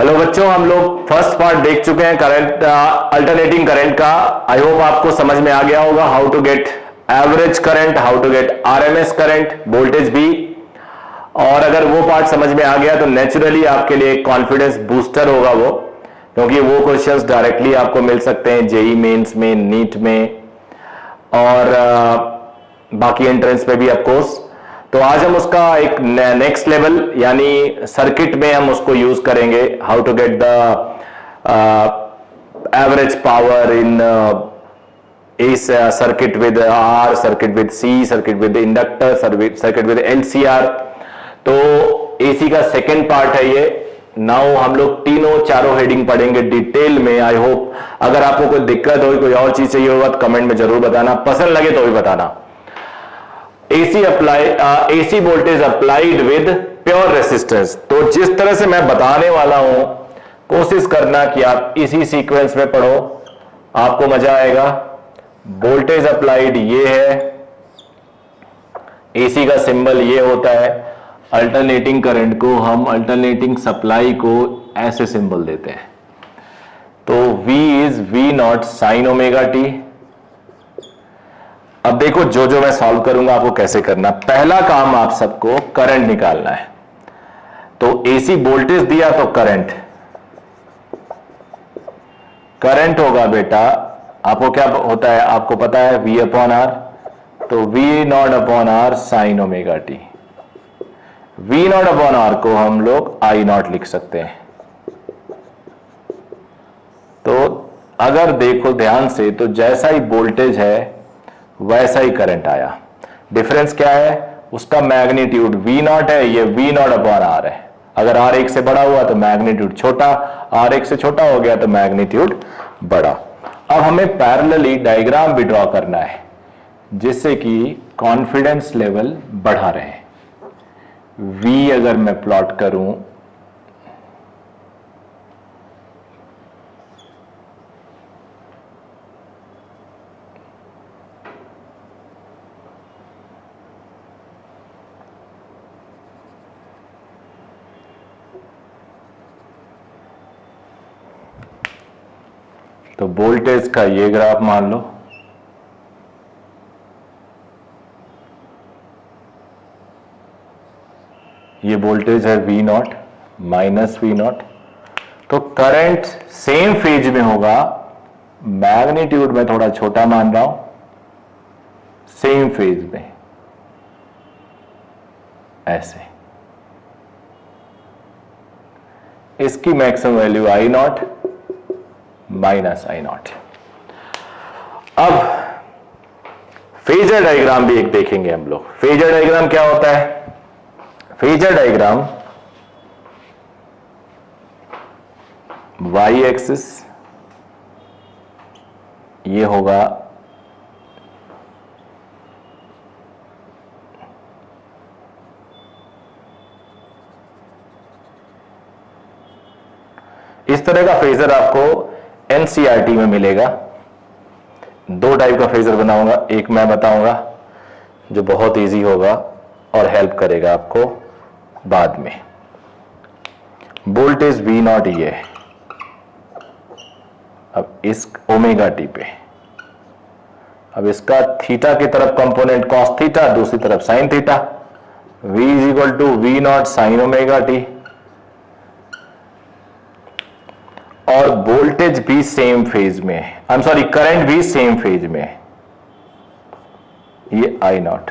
Hello बच्चों, हम लोग फर्स्ट पार्ट देख चुके हैं करंट अल्टरनेटिंग करंट का। आई होप आपको समझ में आ गया होगा how to get average current, how to get RMS current, voltage भी। और अगर वो पार्ट समझ में आ गया तो नेचुरली आपके लिए एक कॉन्फिडेंस बूस्टर होगा वो, क्योंकि वो क्वेश्चंस डायरेक्टली आपको मिल सकते हैं जेई मेंस में, नीट में और बाकी एंट्रेंस पे भी ऑफकोर्स। तो आज हम उसका एक नेक्स्ट लेवल यानी सर्किट में हम उसको यूज करेंगे, how to get the average power in इस circuit with R, circuit with C, circuit with inductor, circuit with LCR. तो एसी का सेकेंड पार्ट है ये। नाउ हम लोग तीनों चारों हेडिंग पढ़ेंगे डिटेल में। आई होप अगर आपको कोई दिक्कत हो, कोई और चीज चाहिए होगा तो कमेंट में जरूर बताना, पसंद लगे तो भी बताना। AC voltage applied with pure resistance. तो जिस तरह से मैं बताने वाला हूं, कोशिश करना कि आप इसी सीक्वेंस में पढ़ो, आपको मजा आएगा। वोल्टेज अप्लाइड ये है, एसी का सिंबल ये होता है। अल्टरनेटिंग करंट को हम, अल्टरनेटिंग सप्लाई को ऐसे सिंबल देते हैं। तो V is V not sine omega T. अब देखो जो जो मैं सॉल्व करूंगा आपको कैसे करना। पहला काम आप सबको करंट निकालना है। तो एसी वोल्टेज दिया तो करंट, करंट होगा बेटा, आपको क्या होता है, आपको पता है V अपॉन आर। तो V naught upon R sine omega T. V naught upon R को हम लोग I नॉट लिख सकते हैं। तो अगर देखो ध्यान से, तो जैसा ही वोल्टेज है वैसा ही करंट आया। डिफरेंस क्या है, उसका मैग्नीट्यूड V नॉट है, ये V नॉट अपॉन आर है। अगर R एक से बड़ा हुआ तो मैग्नीट्यूड छोटा, R एक से छोटा हो गया तो मैग्नीट्यूड बड़ा। अब हमें पैरेलली डायग्राम भी ड्रॉ करना है जिससे कि कॉन्फिडेंस लेवल बढ़ा रहे। V अगर मैं प्लॉट करूं, तो वोल्टेज का ये ग्राफ मान लो, ये वोल्टेज है V not minus V not. तो करंट सेम फेज में होगा, मैग्नीट्यूड में थोड़ा छोटा मान रहा हूं, सेम फेज में ऐसे। इसकी maximum value I not minus I not. अब फेजर डायग्राम भी एक देखेंगे हम लोग। फेजर डायग्राम क्या होता है, फेजर डायग्राम y एक्सिस ये होगा, इस तरह का फेजर आपको एनसीईआरटी में मिलेगा। दो टाइप का फेजर बनाऊंगा, एक मैं बताऊंगा जो बहुत इजी होगा और हेल्प करेगा आपको बाद में। वोल्टेज V नॉट ये है, अब इस ओमेगा टी पे, अब इसका थीटा की तरफ कंपोनेंट कॉस थीटा, दूसरी तरफ sine theta. V is equal to V not sine omega T. और वोल्टेज भी सेम फेज में है, आई एम सॉरी करंट भी सेम फेज में है, ये I naught.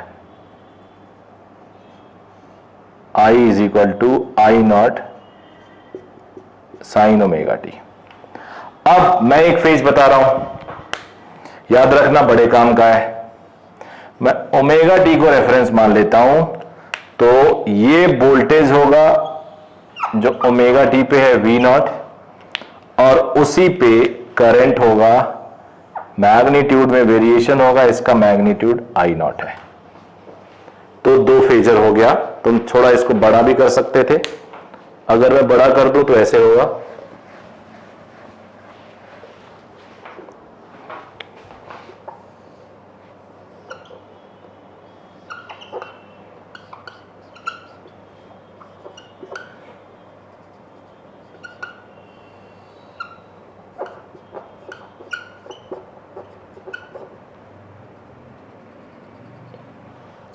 I is equal to I not sine omega T. अब मैं एक फेज बता रहा हूं, याद रखना बड़े काम का है। मैं ओमेगा टी को रेफरेंस मान लेता हूं, तो ये वोल्टेज होगा जो ओमेगा टी पे है V नॉट, और उसी पे करंट होगा, मैग्नीट्यूड में वेरिएशन होगा, इसका मैग्नीट्यूड I नॉट है। तो दो फेजर हो गया। तुम थोड़ा इसको बड़ा भी कर सकते थे, अगर मैं बड़ा कर दूं तो ऐसे होगा।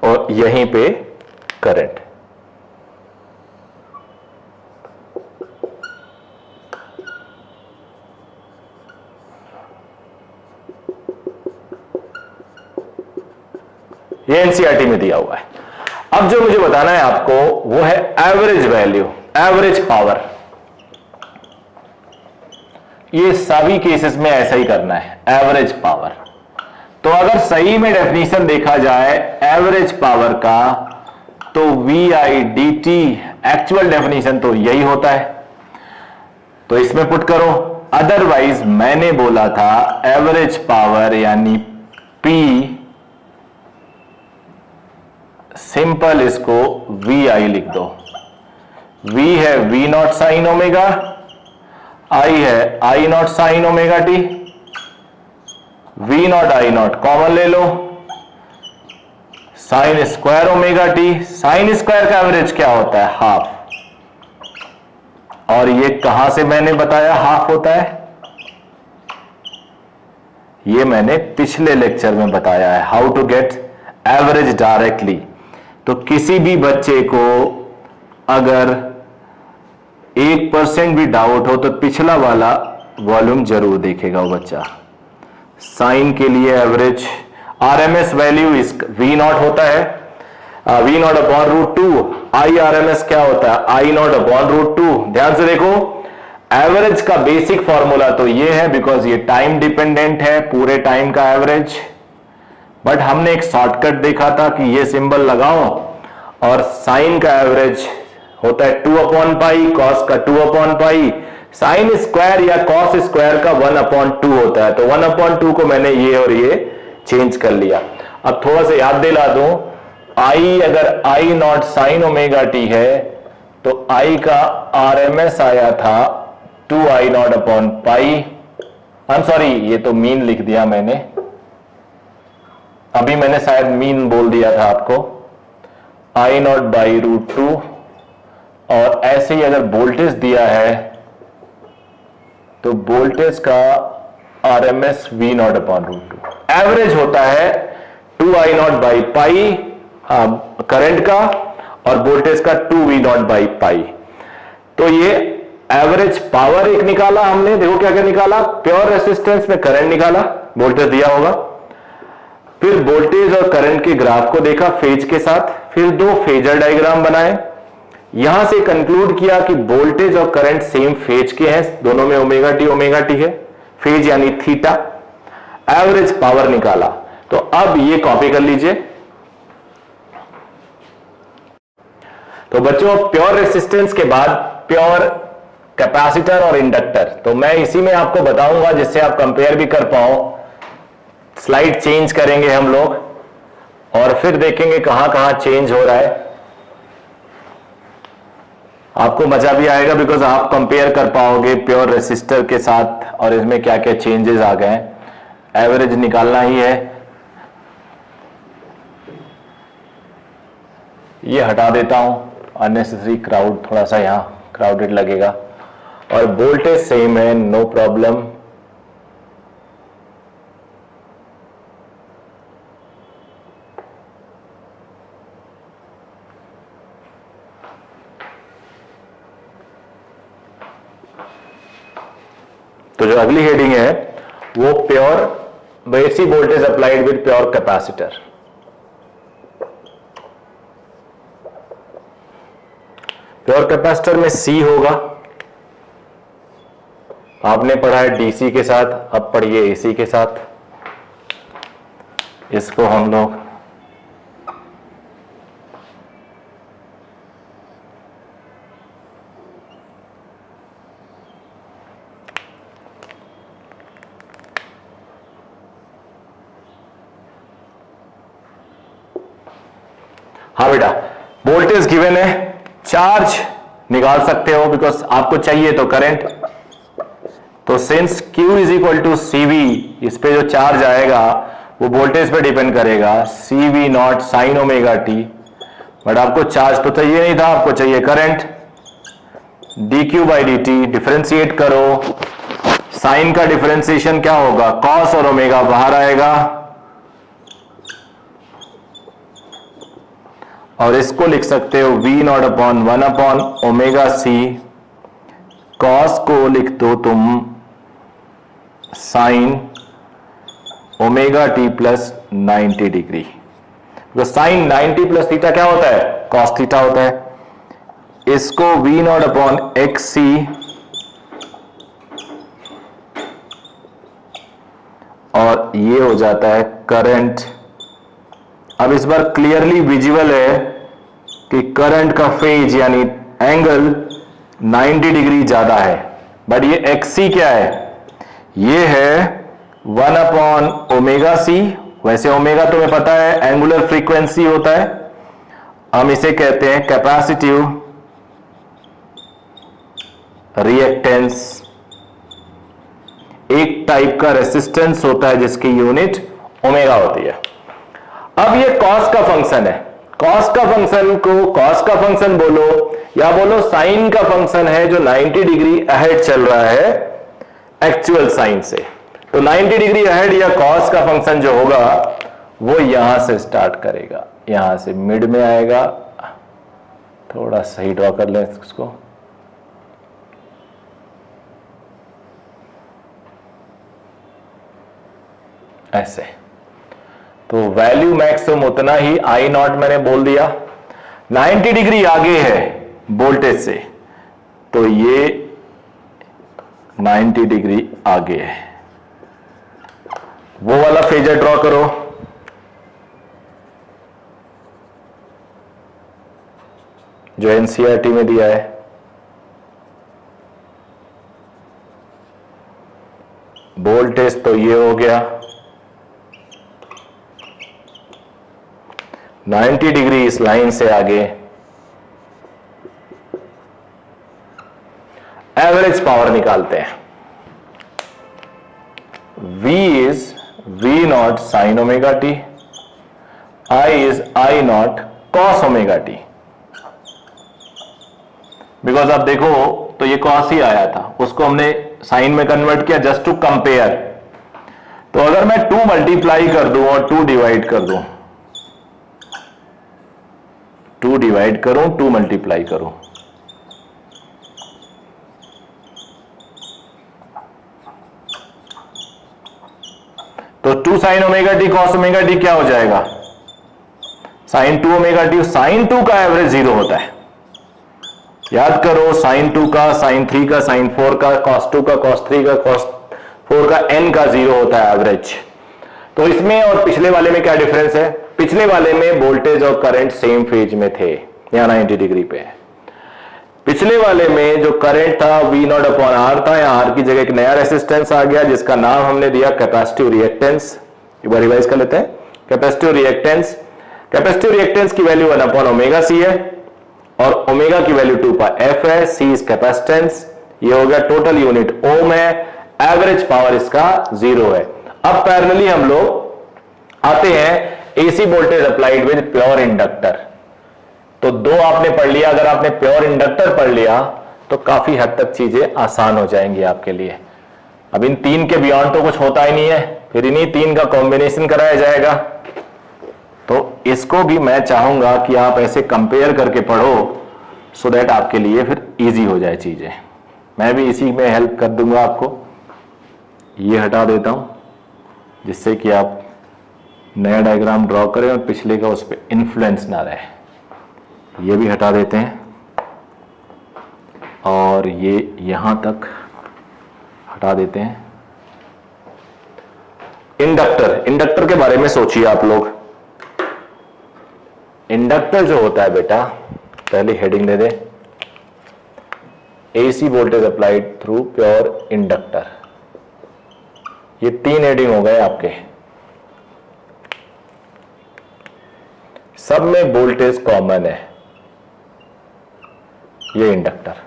और यहीं पे करंट। ये एनसीईआरटी में दिया हुआ है। अब जो मुझे बताना है आपको वो है एवरेज वैल्यू, एवरेज पावर। ये सभी केसेस में ऐसा ही करना है, एवरेज पावर। तो अगर सही में डेफिनेशन देखा जाए एवरेज पावर का, तो VI dt एक्चुअल डेफिनेशन तो यही होता है, तो इसमें पुट करो। अदरवाइज मैंने बोला था एवरेज पावर यानी P, सिंपल इसको VI लिख दो। V है V not sine omega, I है I not sine omega T, V not I not common ले लो, sine square omega T. Sine square का एवरेज क्या होता है? हाफ। और ये कहां से मैंने बताया हाफ होता है? ये मैंने पिछले लेक्चर में बताया है, how to get average directly. तो किसी भी बच्चे को अगर 1% भी डाउट हो तो पिछला वाला वॉल्यूम जरूर देखेगा वो बच्चा। साइन के लिए average RMS value V naught होता है, V not upon root two. I RMS क्या होता है? I not upon root two. ध्यान से देखो, एवरेज का बेसिक फॉर्मूला तो ये है, बिकॉज ये टाइम डिपेंडेंट है, पूरे टाइम का एवरेज। बट हमने एक शॉर्टकट देखा था कि ये सिंबल लगाओ और साइन का एवरेज होता है 2 अपॉन पाई, कॉस का 2 अपॉन पाई, साइन स्क्वायर या कॉस स्क्वायर का 1 अपॉन 2 होता है। तो 1 अपॉन 2 को मैंने ये और ये चेंज कर लिया। अब थोड़ा सा याद दिला दूं, आई अगर I not sine omega T है तो आई का आरएमएस आया था 2 I not upon pi. I am sorry, ये तो मीन लिख दिया मैंने, अभी मैंने शायद मीन बोल दिया था आपको, आई नॉट बाई रूट टू। और ऐसे ही अगर वोल्टेज दिया है तो वोल्टेज का RMS V not upon root two. Average होता है 2 I naught by pi current का, और वोल्टेज का 2 वी नॉट बाई पाई। तो ये एवरेज पावर एक निकाला हमने। देखो क्या क्या निकाला, प्योर रेसिस्टेंस में करंट निकाला, वोल्टेज दिया होगा, फिर वोल्टेज और करंट के ग्राफ को देखा फेज के साथ, फिर दो फेजर डायग्राम बनाए, यहां से कंक्लूड किया कि वोल्टेज और करंट सेम फेज के हैं, दोनों में ओमेगा टी है, फेज यानी थीटा। एवरेज पावर निकाला। तो अब ये कॉपी कर लीजिए। तो बच्चों, प्योर रेसिस्टेंस के बाद प्योर कैपेसिटर और इंडक्टर, तो मैं इसी में आपको बताऊंगा जिससे आप कंपेयर भी कर पाओ। स्लाइड चेंज करेंगे हम लोग और फिर देखेंगे कहां कहां चेंज हो रहा है। आपको मजा भी आएगा, बिकॉज आप कंपेयर कर पाओगे प्योर रेसिस्टर के साथ और इसमें क्या क्या चेंजेस आ गए हैं। एवरेज निकालना ही है। ये हटा देता हूं, अननेसेसरी क्राउड, थोड़ा सा यहां क्राउडेड लगेगा। और वोल्टेज सेम है, नो प्रॉब्लम। तो जो अगली हेडिंग है वो प्योर बेसी voltage applied with pure capacitor. Pure capacitor में सी होगा, आपने पढ़ा है डीसी के साथ, अब पढ़िए एसी के साथ। इसको हम लोग हाँ बेटा, वोल्टेज गिवन है, चार्ज निकाल सकते हो बिकॉज आपको चाहिए तो करंट। तो since Q is equal to CV, इस पे जो चार्ज आएगा वो वोल्टेज पे डिपेंड करेगा, CV not sine omega T. But आपको चार्ज तो चाहिए नहीं था, आपको चाहिए current. dq by dt differentiate करो, साइन का डिफरेंशिएशन क्या होगा, कॉस और ओमेगा बाहर आएगा, और इसको लिख सकते हो V not upon 1 upon omega C, cos को लिख दो तुम sine omega T plus 90 degree. तो साइन 90 प्लस थीटा क्या होता है? कॉस थीटा होता है। इसको V not upon X C और ये हो जाता है करंट। अब इस बार क्लियरली विजिबल है कि करंट का फेज यानी एंगल 90 डिग्री ज्यादा है, बट ये एक्सी क्या है? ये है 1 अपॉन ओमेगा सी। वैसे ओमेगा तुम्हें पता है एंगुलर फ्रीक्वेंसी होता है, हम इसे कहते हैं कैपेसिटिव रिएक्टेंस। एक टाइप का रेसिस्टेंस होता है जिसकी यूनिट ओमेगा होती है। अब ये कॉस का फंक्शन है, कॉस का फंक्शन को कॉस का फंक्शन बोलो या बोलो साइन का फंक्शन है जो 90 डिग्री अहेड चल रहा है एक्चुअल साइन से। तो 90 डिग्री अहेड या कॉस का फंक्शन जो होगा वो यहां से स्टार्ट करेगा, यहां से मिड में आएगा। थोड़ा सही ड्रॉ कर लें इसको। ऐसे तो वैल्यू मैक्सिमम उतना ही आई नॉट मैंने बोल दिया। 90 डिग्री आगे है वोल्टेज से, तो ये 90 डिग्री आगे है। वो वाला फेजर ड्रॉ करो जो एनसीईआरटी में दिया है। वोल्टेज तो ये हो गया, 90 डिग्री इस लाइन से आगे। एवरेज पावर निकालते हैं। V is V not sine omega T, I is I not cos omega T. Because आप देखो तो ये कॉस ही आया था, उसको हमने साइन में कन्वर्ट किया जस्ट टू कंपेयर। तो अगर मैं 2 मल्टीप्लाई कर दूं और 2 डिवाइड कर दूं, 2 डिवाइड करूं 2 मल्टीप्लाई करूं, तो 2 sign omega T cos omega T क्या हो जाएगा? Sign 2 omega T. साइन 2 का एवरेज 0 होता है, याद करो। साइन 2 का, साइन 3 का, साइन 4 का, कॉस 2 का, कॉस 3 का, कॉस 4 का, n का 0 होता है एवरेज। तो इसमें और पिछले वाले में क्या डिफरेंस है? पिछले वाले में वोल्टेज और करंट सेम फेज में थे, यहां 90 डिग्री पे है। पिछले वाले में जो करंट था V नॉट अपॉन आर था, यहां आर की जगह एक नया रेसिस्टेंस आ गया जिसका नाम हमने दिया कैपेसिटिव रिएक्टेंस। एक बार रिवाइज कर लेते हैं। कैपेसिटिव रिएक्टेंस, कैपेसिटिव रिएक्टेंस की वैल्यू 1 अपॉन ओमेगा सी है और ओमेगा की वैल्यू 2 पाई एफ है। सी इज कैपेसिटेंस, ये हो गया टोटल यूनिट ओम है। एवरेज पावर इसका 0 है। अब पैरेलली हम लोग आते हैं AC voltage applied with pure inductor. तो 2 आपने पढ़ लिया, अगर आपने प्योर इंडक्टर पढ़ लिया तो काफी हद तक चीजें आसान हो जाएंगी आपके लिए। अब इन 3 के बियॉन्ड तो कुछ होता ही नहीं है, फिर इन्हीं 3 का कॉम्बिनेशन कराया जाएगा। तो इसको भी मैं चाहूंगा कि आप ऐसे कंपेयर करके पढ़ो सो दैट आपके लिए फिर इजी हो जाए चीजें। मैं भी इसी में हेल्प कर दूंगा आपको। ये हटा देता हूं जिससे कि आप नया डायग्राम ड्रॉ करें और पिछले का उस पर इन्फ्लुएंस ना रहे। ये भी हटा देते हैं और ये यहां तक हटा देते हैं। इंडक्टर, इंडक्टर के बारे में सोचिए आप लोग। इंडक्टर जो होता है बेटा, पहले हेडिंग दे दे, AC voltage applied through pure inductor. ये 3 हेडिंग हो गए आपके। सब में वोल्टेज कॉमन है, ये इंडक्टर।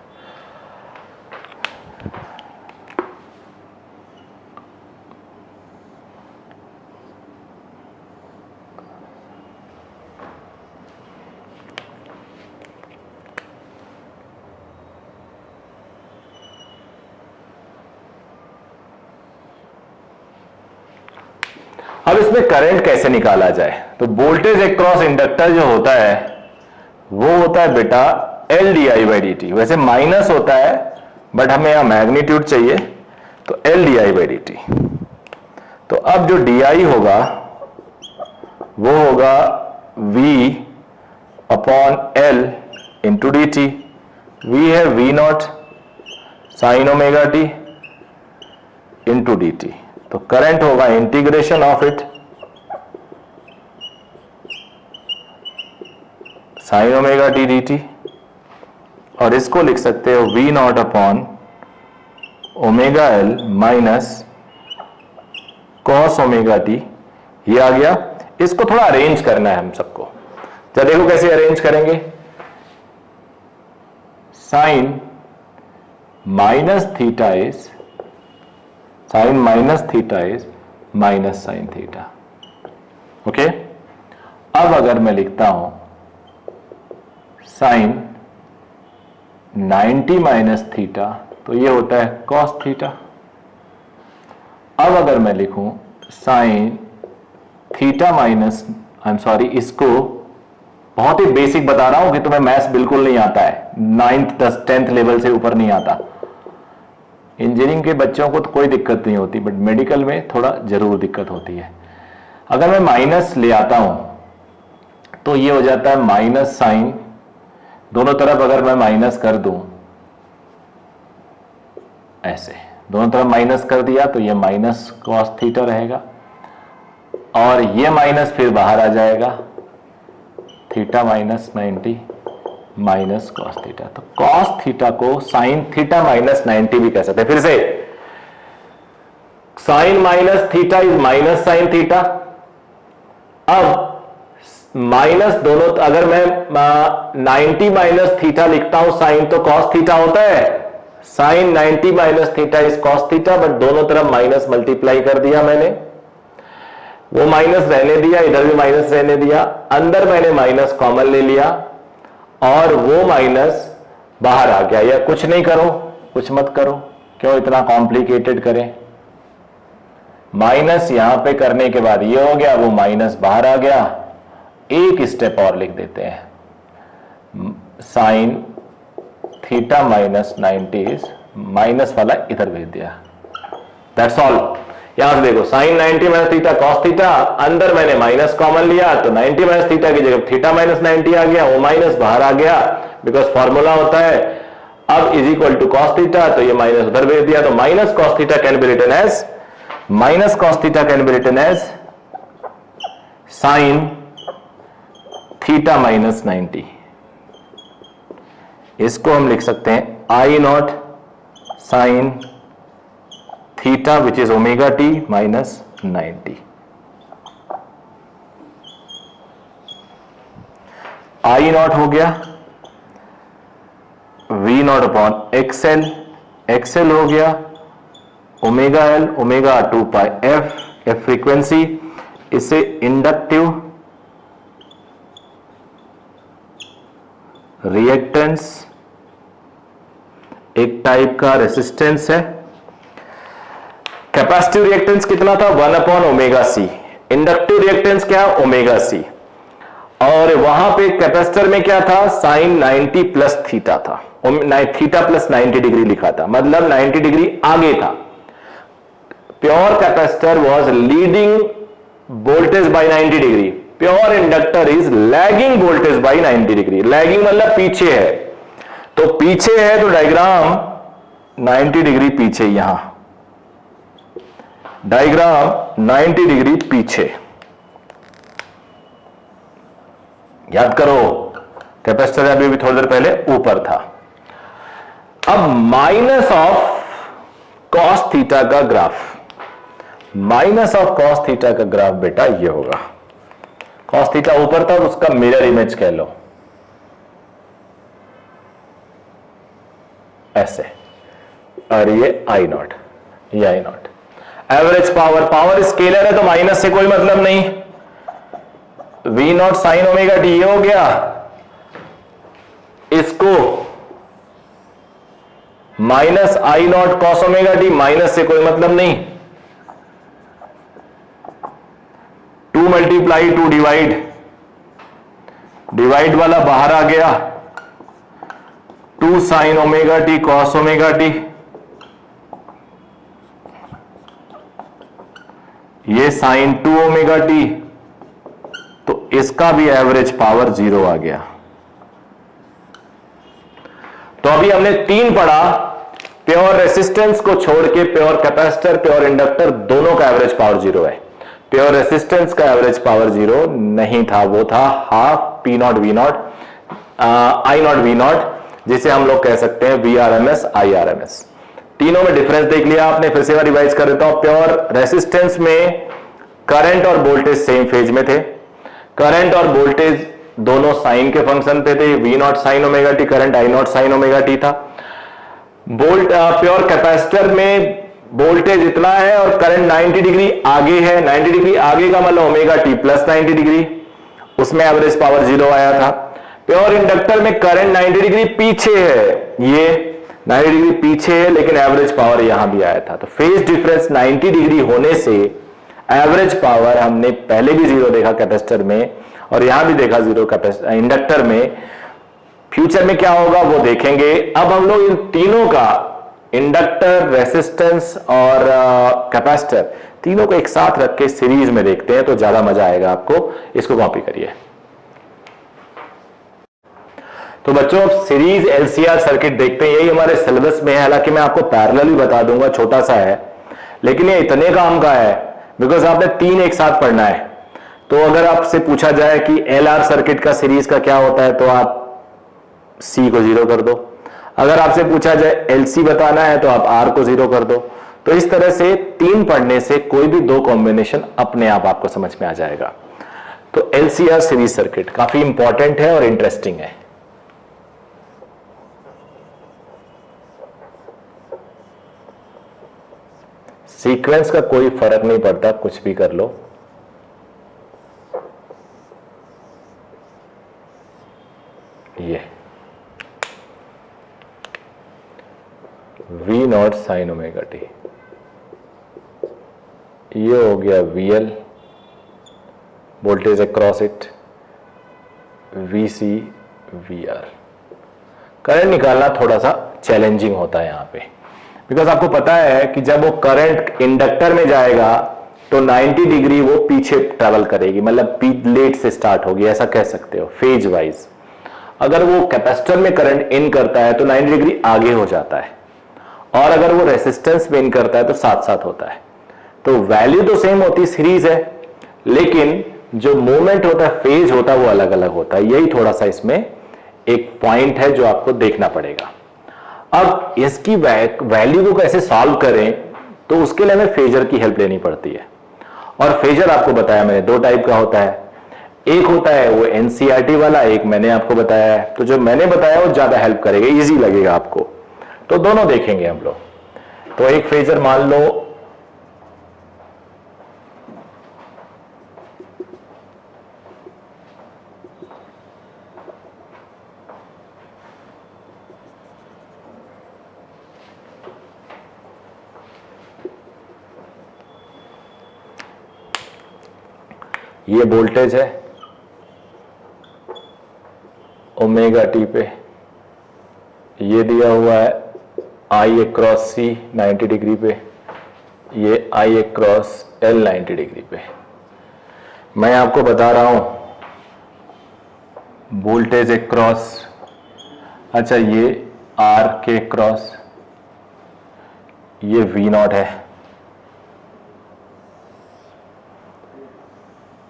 अब इसमें करंट कैसे निकाला जाए? तो वोल्टेज अक्रॉस इंडक्टर जो होता है वो होता है बेटा L D I by D T. वैसे माइनस होता है बट हमें यहां मैग्नीट्यूड चाहिए, तो L D I by D T. तो अब जो डी आई होगा वो होगा v upon L into D T. V है V not sine omega T into D T. तो करंट होगा integration of it sine omega T D T, और इसको लिख सकते हो V not upon omega L minus cos omega T. ये आ गया। इसको थोड़ा अरेंज करना है हम सबको। तो देखो कैसे अरेंज करेंगे। Sine minus theta is sine minus theta is minus sine theta. Okay, अब अगर मैं लिखता हूं साइन 90 माइनस थीटा, तो ये होता है कॉस थीटा। अब अगर मैं लिखूं sign theta minus, I am sorry, इसको बहुत ही बेसिक बता रहा हूं कि तुम्हें मैथ्स बिल्कुल नहीं आता है, 9th 10th लेवल से ऊपर नहीं आता। इंजीनियरिंग के बच्चों को तो कोई दिक्कत नहीं होती, बट मेडिकल में थोड़ा जरूर दिक्कत होती है। अगर मैं माइनस ले आता हूं तो ये हो जाता है माइनस साइन, दोनों तरफ अगर मैं माइनस कर दूं ऐसे, दोनों तरफ माइनस कर दिया तो ये माइनस कॉस थीटा रहेगा, और ये माइनस फिर बाहर आ जाएगा, theta minus 90 minus cos theta. तो कॉस थीटा को साइन थीटा माइनस 90 भी कह सकते हैं। फिर से sine minus theta is minus sine theta. अब माइनस दोनों, अगर मैं 90 माइनस थीटा लिखता हूं साइन, तो कॉस थीटा होता है। Sine 90 minus theta is cos theta, but दोनों तरफ माइनस मल्टीप्लाई कर दिया मैंने, वो माइनस रहने दिया, इधर भी माइनस रहने दिया, अंदर मैंने माइनस कॉमन ले लिया और वो माइनस बाहर आ गया। या कुछ नहीं करो, कुछ मत करो, क्यों इतना कॉम्प्लिकेटेड करें। माइनस यहां पे करने के बाद ये हो गया, वो माइनस बाहर आ गया। एक स्टेप और लिख देते हैं, sine theta minus 90 is, minus वाला इधर भेज दिया, दैट्स ऑल। यहां से देखो sine 90 minus theta cos theta, अंदर मैंने माइनस कॉमन लिया तो 90 माइनस थीटा की जगह थीटा माइनस 90 आ गया, वो माइनस बाहर आ गया बिकॉज फॉर्मूला होता है। अब is equal to cos theta, तो ये माइनस उधर भेज दिया, तो minus cos theta can be written as, minus cos theta can be written as sine theta minus 90। इसको हम लिख सकते हैं I not sine theta which is omega T minus 90। I not हो गया, V not upon XL, XL हो गया omega L, omega 2 pi F, F frequency, इसे इंडक्टिव रिएक्टेंस, एक टाइप का रेसिस्टेंस है। कैपेसिटिव रिएक्टेंस कितना था, 1 upon omega C. Inductive reactance क्या, ओमेगा सी। और वहां पे कैपेसिटर में क्या था, साइन 90 प्लस थीटा था, थीटा प्लस 90 डिग्री लिखा था, मतलब 90 डिग्री आगे था। Pure capacitor was leading voltage by 90 degree, pure inductor is lagging voltage by 90 degree. Lagging मतलब पीछे है, तो पीछे है तो डायग्राम 90 डिग्री पीछे, यहां डायग्राम 90 डिग्री पीछे। याद करो कैपेसिटर अभी भी थोड़ी देर पहले ऊपर था। अब माइनस ऑफ कॉस थीटा का graph, minus of cos theta का ग्राफ बेटा ये होगा। कॉस थीटा ऊपर था, उसका मिरर इमेज कह लो ऐसे, और ये आई नॉट, ये I not. Average power, power scalar है तो माइनस से कोई मतलब नहीं, V not sine omega T ये हो गया, इसको minus I not cos omega T, minus से कोई मतलब नहीं, 2 मल्टीप्लाई 2 डिवाइड डिवाइड वाला बाहर आ गया, 2 sin omega T cos omega T, ये sin 2 ओमेगा टी, तो इसका भी एवरेज पावर 0 आ गया। तो अभी हमने 3 पढ़ा, प्योर रेसिस्टेंस को छोड़ के प्योर कैपेसिटर, प्योर इंडक्टर, दोनों का एवरेज पावर 0 है। प्योर रेसिस्टेंस का एवरेज पावर 0 नहीं था, वो था half P naught V naught I naught V naught, जिसे हम लोग कह सकते हैं V R M S I R M S. तीनों में डिफरेंस देख लिया आपने, फिर से रिवाइज कर देता हूं। प्योर रेसिस्टेंस में करंट और वोल्टेज सेम फेज में थे, करंट और वोल्टेज दोनों साइन के फंक्शन पे थे, V not sine omega T current, I not sine omega T था। प्योर कैपेसिटर में वोल्टेज इतना है और करंट 90 डिग्री आगे है, 90 डिग्री आगे का मतलब ओमेगा टी प्लस 90 डिग्री, उसमें एवरेज पावर 0 आया था। प्योर इंडक्टर में करंट 90 डिग्री पीछे है, ये 90 डिग्री पीछे है, लेकिन एवरेज पावर यहां भी आया था। तो फेज डिफरेंस 90 डिग्री होने से एवरेज पावर हमने पहले भी 0 देखा कैपेसिटर में, और यहां भी देखा 0 कैपेसिटर इंडक्टर में। फ्यूचर में क्या होगा वो देखेंगे। अब हम लोग इन तीनों का, इंडक्टर, रेसिस्टेंस और कैपेसिटर, तीनों को एक साथ रख के सीरीज में देखते हैं, तो ज्यादा मजा आएगा आपको। इसको कॉपी करिए। तो बच्चों अब सीरीज एलसीआर सर्किट देखते हैं, यही हमारे सिलेबस में है। हालांकि मैं आपको पैरेलल भी बता दूंगा, छोटा सा है, लेकिन ये इतने काम का है बिकॉज आपने 3 एक साथ पढ़ना है। तो अगर आपसे पूछा जाए कि एलआर सर्किट का सीरीज का क्या होता है, तो आप सी को 0 कर दो। अगर आपसे पूछा जाए एलसी बताना है, तो आप आर को 0 कर दो। तो इस तरह से 3 पढ़ने से कोई भी 2 कॉम्बिनेशन अपने आप आपको समझ में आ जाएगा। तो एलसीआर सीरीज सर्किट काफी इंपॉर्टेंट है और इंटरेस्टिंग है। सीक्वेंस का कोई फर्क नहीं पड़ता, कुछ भी कर लो। ये V not sine omega T, ये हो गया VL, voltage across it, VC, VR. Current निकालना थोड़ा सा चैलेंजिंग होता है यहां पे, बिकॉज आपको पता है कि जब वो करंट इंडक्टर में जाएगा तो 90 डिग्री वो पीछे ट्रेवल करेगी, मतलब लेट से स्टार्ट होगी, ऐसा कह सकते हो फेज वाइज। अगर वो कैपेसिटर में करंट इन करता है तो 90 डिग्री आगे हो जाता है, और अगर वो रेसिस्टेंस में इन करता है तो साथ साथ होता है। तो वैल्यू तो सेम होती, सीरीज है, लेकिन जो मूवमेंट होता है, फेज होता है, वो अलग अलग होता है। यही थोड़ा सा इसमें एक पॉइंट है जो आपको देखना पड़ेगा। अब इसकी वैल्यू को कैसे सॉल्व करें, तो उसके लिए हमें फेजर की हेल्प लेनी पड़ती है। और फेजर आपको बताया मैंने 2 टाइप का होता है, एक होता है वो एनसीईआरटी वाला, एक मैंने आपको बताया है। तो जो मैंने बताया वो ज्यादा हेल्प करेगा, इजी लगेगा आपको। तो दोनों देखेंगे हम लोग। तो एक फेजर मान लो ये वोल्टेज है ओमेगा टी पे, ये दिया हुआ है आई अक्रॉस सी 90 डिग्री पे, ये आई अक्रॉस एल 90 डिग्री पे। मैं आपको बता रहा हूं वोल्टेज अक्रॉस, अच्छा ये आर के अक्रॉस, ये वी नॉट है,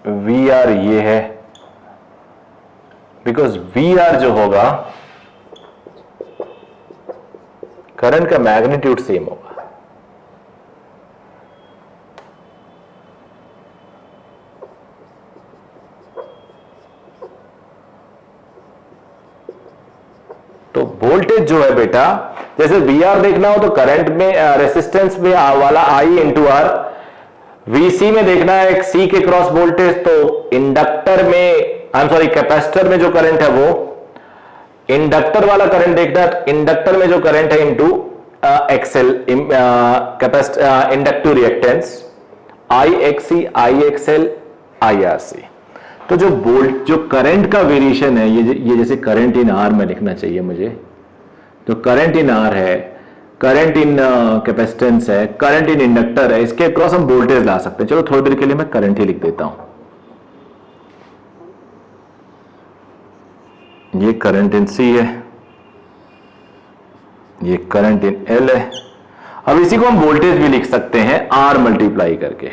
वी आर ये है, बिकॉज वी आर जो होगा करंट का मैग्नीट्यूड सेम होगा। तो वोल्टेज जो है बेटा, जैसे वी आर देखना हो तो करंट में रेसिस्टेंस में वाला आई इंटू आर, वीसी में देखना है एक सी के क्रॉस वोल्टेज, तो इंडक्टर में कैपेसिटर में जो करंट है वो इंडक्टर वाला करंट देखना है, तो इंडक्टर में जो करंट है into XL inductive reactance, I XC, I XL, I R C. तो जो करंट का वेरिएशन है, ये जैसे करंट इन आर में लिखना चाहिए मुझे, तो करंट इन आर है, करंट इन कैपेसिटेंस है, करंट इन इंडक्टर है, इसके अक्रॉस हम वोल्टेज ला सकते हैं। चलो थोड़ी देर के लिए मैं करंट ही लिख देता हूं। ये करंट इन सी है, ये करंट इन एल है। अब इसी को हम वोल्टेज भी लिख सकते हैं आर मल्टीप्लाई करके,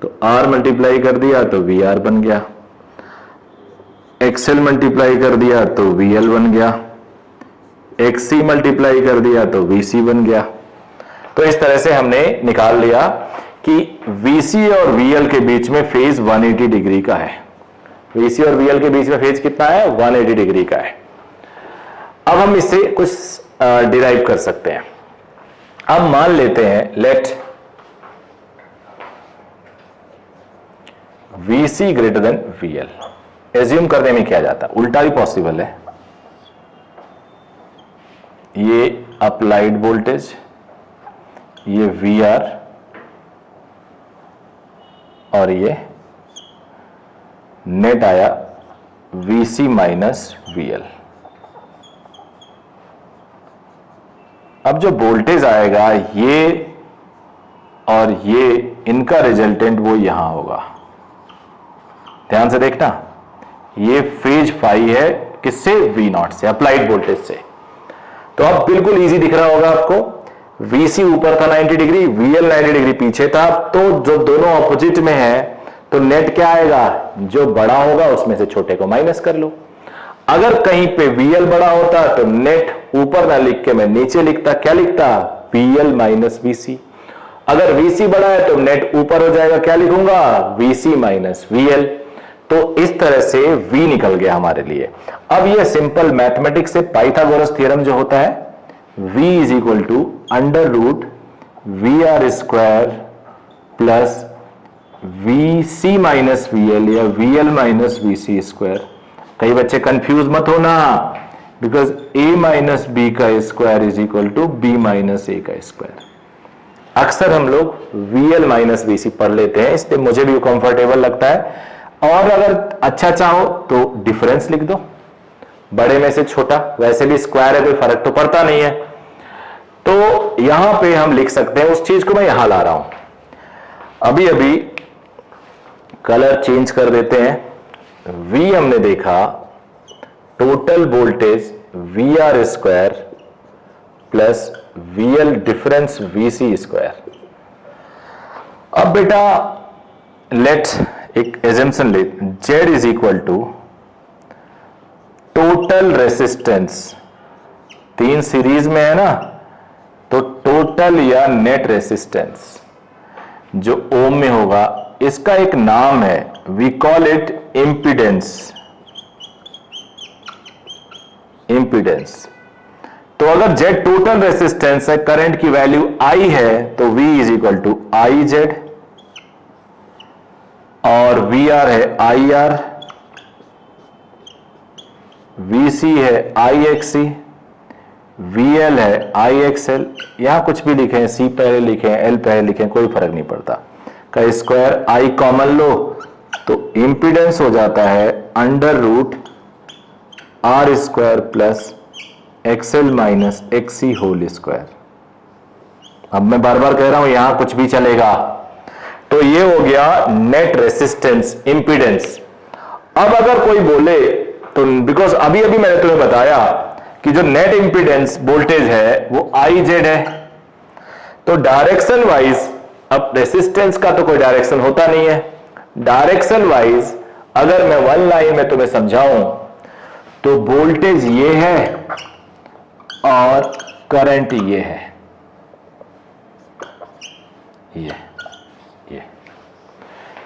तो आर मल्टीप्लाई कर दिया तो वी आर बन गया, एक्सएल मल्टीप्लाई कर दिया तो वी एल बन गया, एक्सी मल्टीप्लाई कर दिया तो वीसी बन गया। तो इस तरह से हमने निकाल लिया कि वीसी और वीएल के बीच में फेज 180 डिग्री का है। वीसी और वीएल के बीच में फेज कितना है? 180 डिग्री का है। अब हम इससे कुछ डिराइव कर सकते हैं। अब मान लेते हैं let VC greater than VL. Assume करने में क्या जाता है, उल्टा भी पॉसिबल है। ये अप्लाइड वोल्टेज, ये वी आर और ये नेट आया वीसी माइनस वीएल। अब जो वोल्टेज आएगा ये और ये, इनका रिजल्टेंट वो यहां होगा। ध्यान से देखना, ये फेज फाई है किससे? वी नॉट से, अप्लाइड वोल्टेज से। तो अब बिल्कुल इजी दिख रहा होगा आपको। वीसी ऊपर था 90 डिग्री, वीएल 90 डिग्री पीछे था। तो जो दोनों ऑपोजिट में है तो नेट क्या आएगा? जो बड़ा होगा उसमें से छोटे को माइनस कर लो। अगर कहीं पे वीएल बड़ा होता तो नेट ऊपर ना लिख के मैं नीचे लिखता, क्या लिखता? VL minus VC. अगर वीसी बड़ा है तो नेट ऊपर हो जाएगा, क्या लिखूंगा? VC minus VL. तो इस तरह से v निकल गया हमारे लिए। अब ये सिंपल मैथमेटिक्स से पाइथागोरस थ्योरम जो होता है, v is equal to under root V R square plus V C minus V L या V L minus V C square. कई बच्चे कंफ्यूज मत होना, बिकॉज a माइनस बी का square is equal to B minus A का square. अक्सर हम लोग V L minus V C पढ़ लेते हैं, इसलिए मुझे भी कंफर्टेबल लगता है। और अगर अच्छा चाहो तो डिफरेंस लिख दो, बड़े में से छोटा, वैसे भी स्क्वायर है कोई फर्क तो पड़ता नहीं है। तो यहां पे हम लिख सकते हैं, उस चीज को मैं यहां ला रहा हूं। अभी अभी कलर चेंज कर देते हैं। V हमने देखा total voltage V R square plus VL difference VC square. अब बेटा लेट एक एजम्पशन ले, Z is equal to total resistance. तीन सीरीज में है ना, तो टोटल या नेट रेसिस्टेंस जो ओम में होगा, इसका एक नाम है, we call it impedance. Impedance. तो अगर Z टोटल रेसिस्टेंस है, करंट की वैल्यू I है, तो V is equal to I Z, और VR है IR, VC है IXC, VL है IXL। यहां कुछ भी लिखे, C पहले लिखे, L पहले लिखे, कोई फर्क नहीं पड़ता। का स्क्वायर I कॉमन लो तो इंपीडेंस हो जाता है under root R square plus XL minus XC whole square. अब मैं बार बार कह रहा हूं, यहां कुछ भी चलेगा। तो ये हो गया नेट रेसिस्टेंस, इंपीडेंस। अब अगर कोई बोले तो, बिकॉज अभी अभी मैंने तुम्हें बताया कि जो नेट इंपीडेंस वोल्टेज है वो आई जेड है, तो डायरेक्शन वाइज, अब रेसिस्टेंस का तो कोई डायरेक्शन होता नहीं है, डायरेक्शन वाइज अगर मैं वन लाइन में तुम्हें समझाऊं तो वोल्टेज ये है और करंट ये है, ये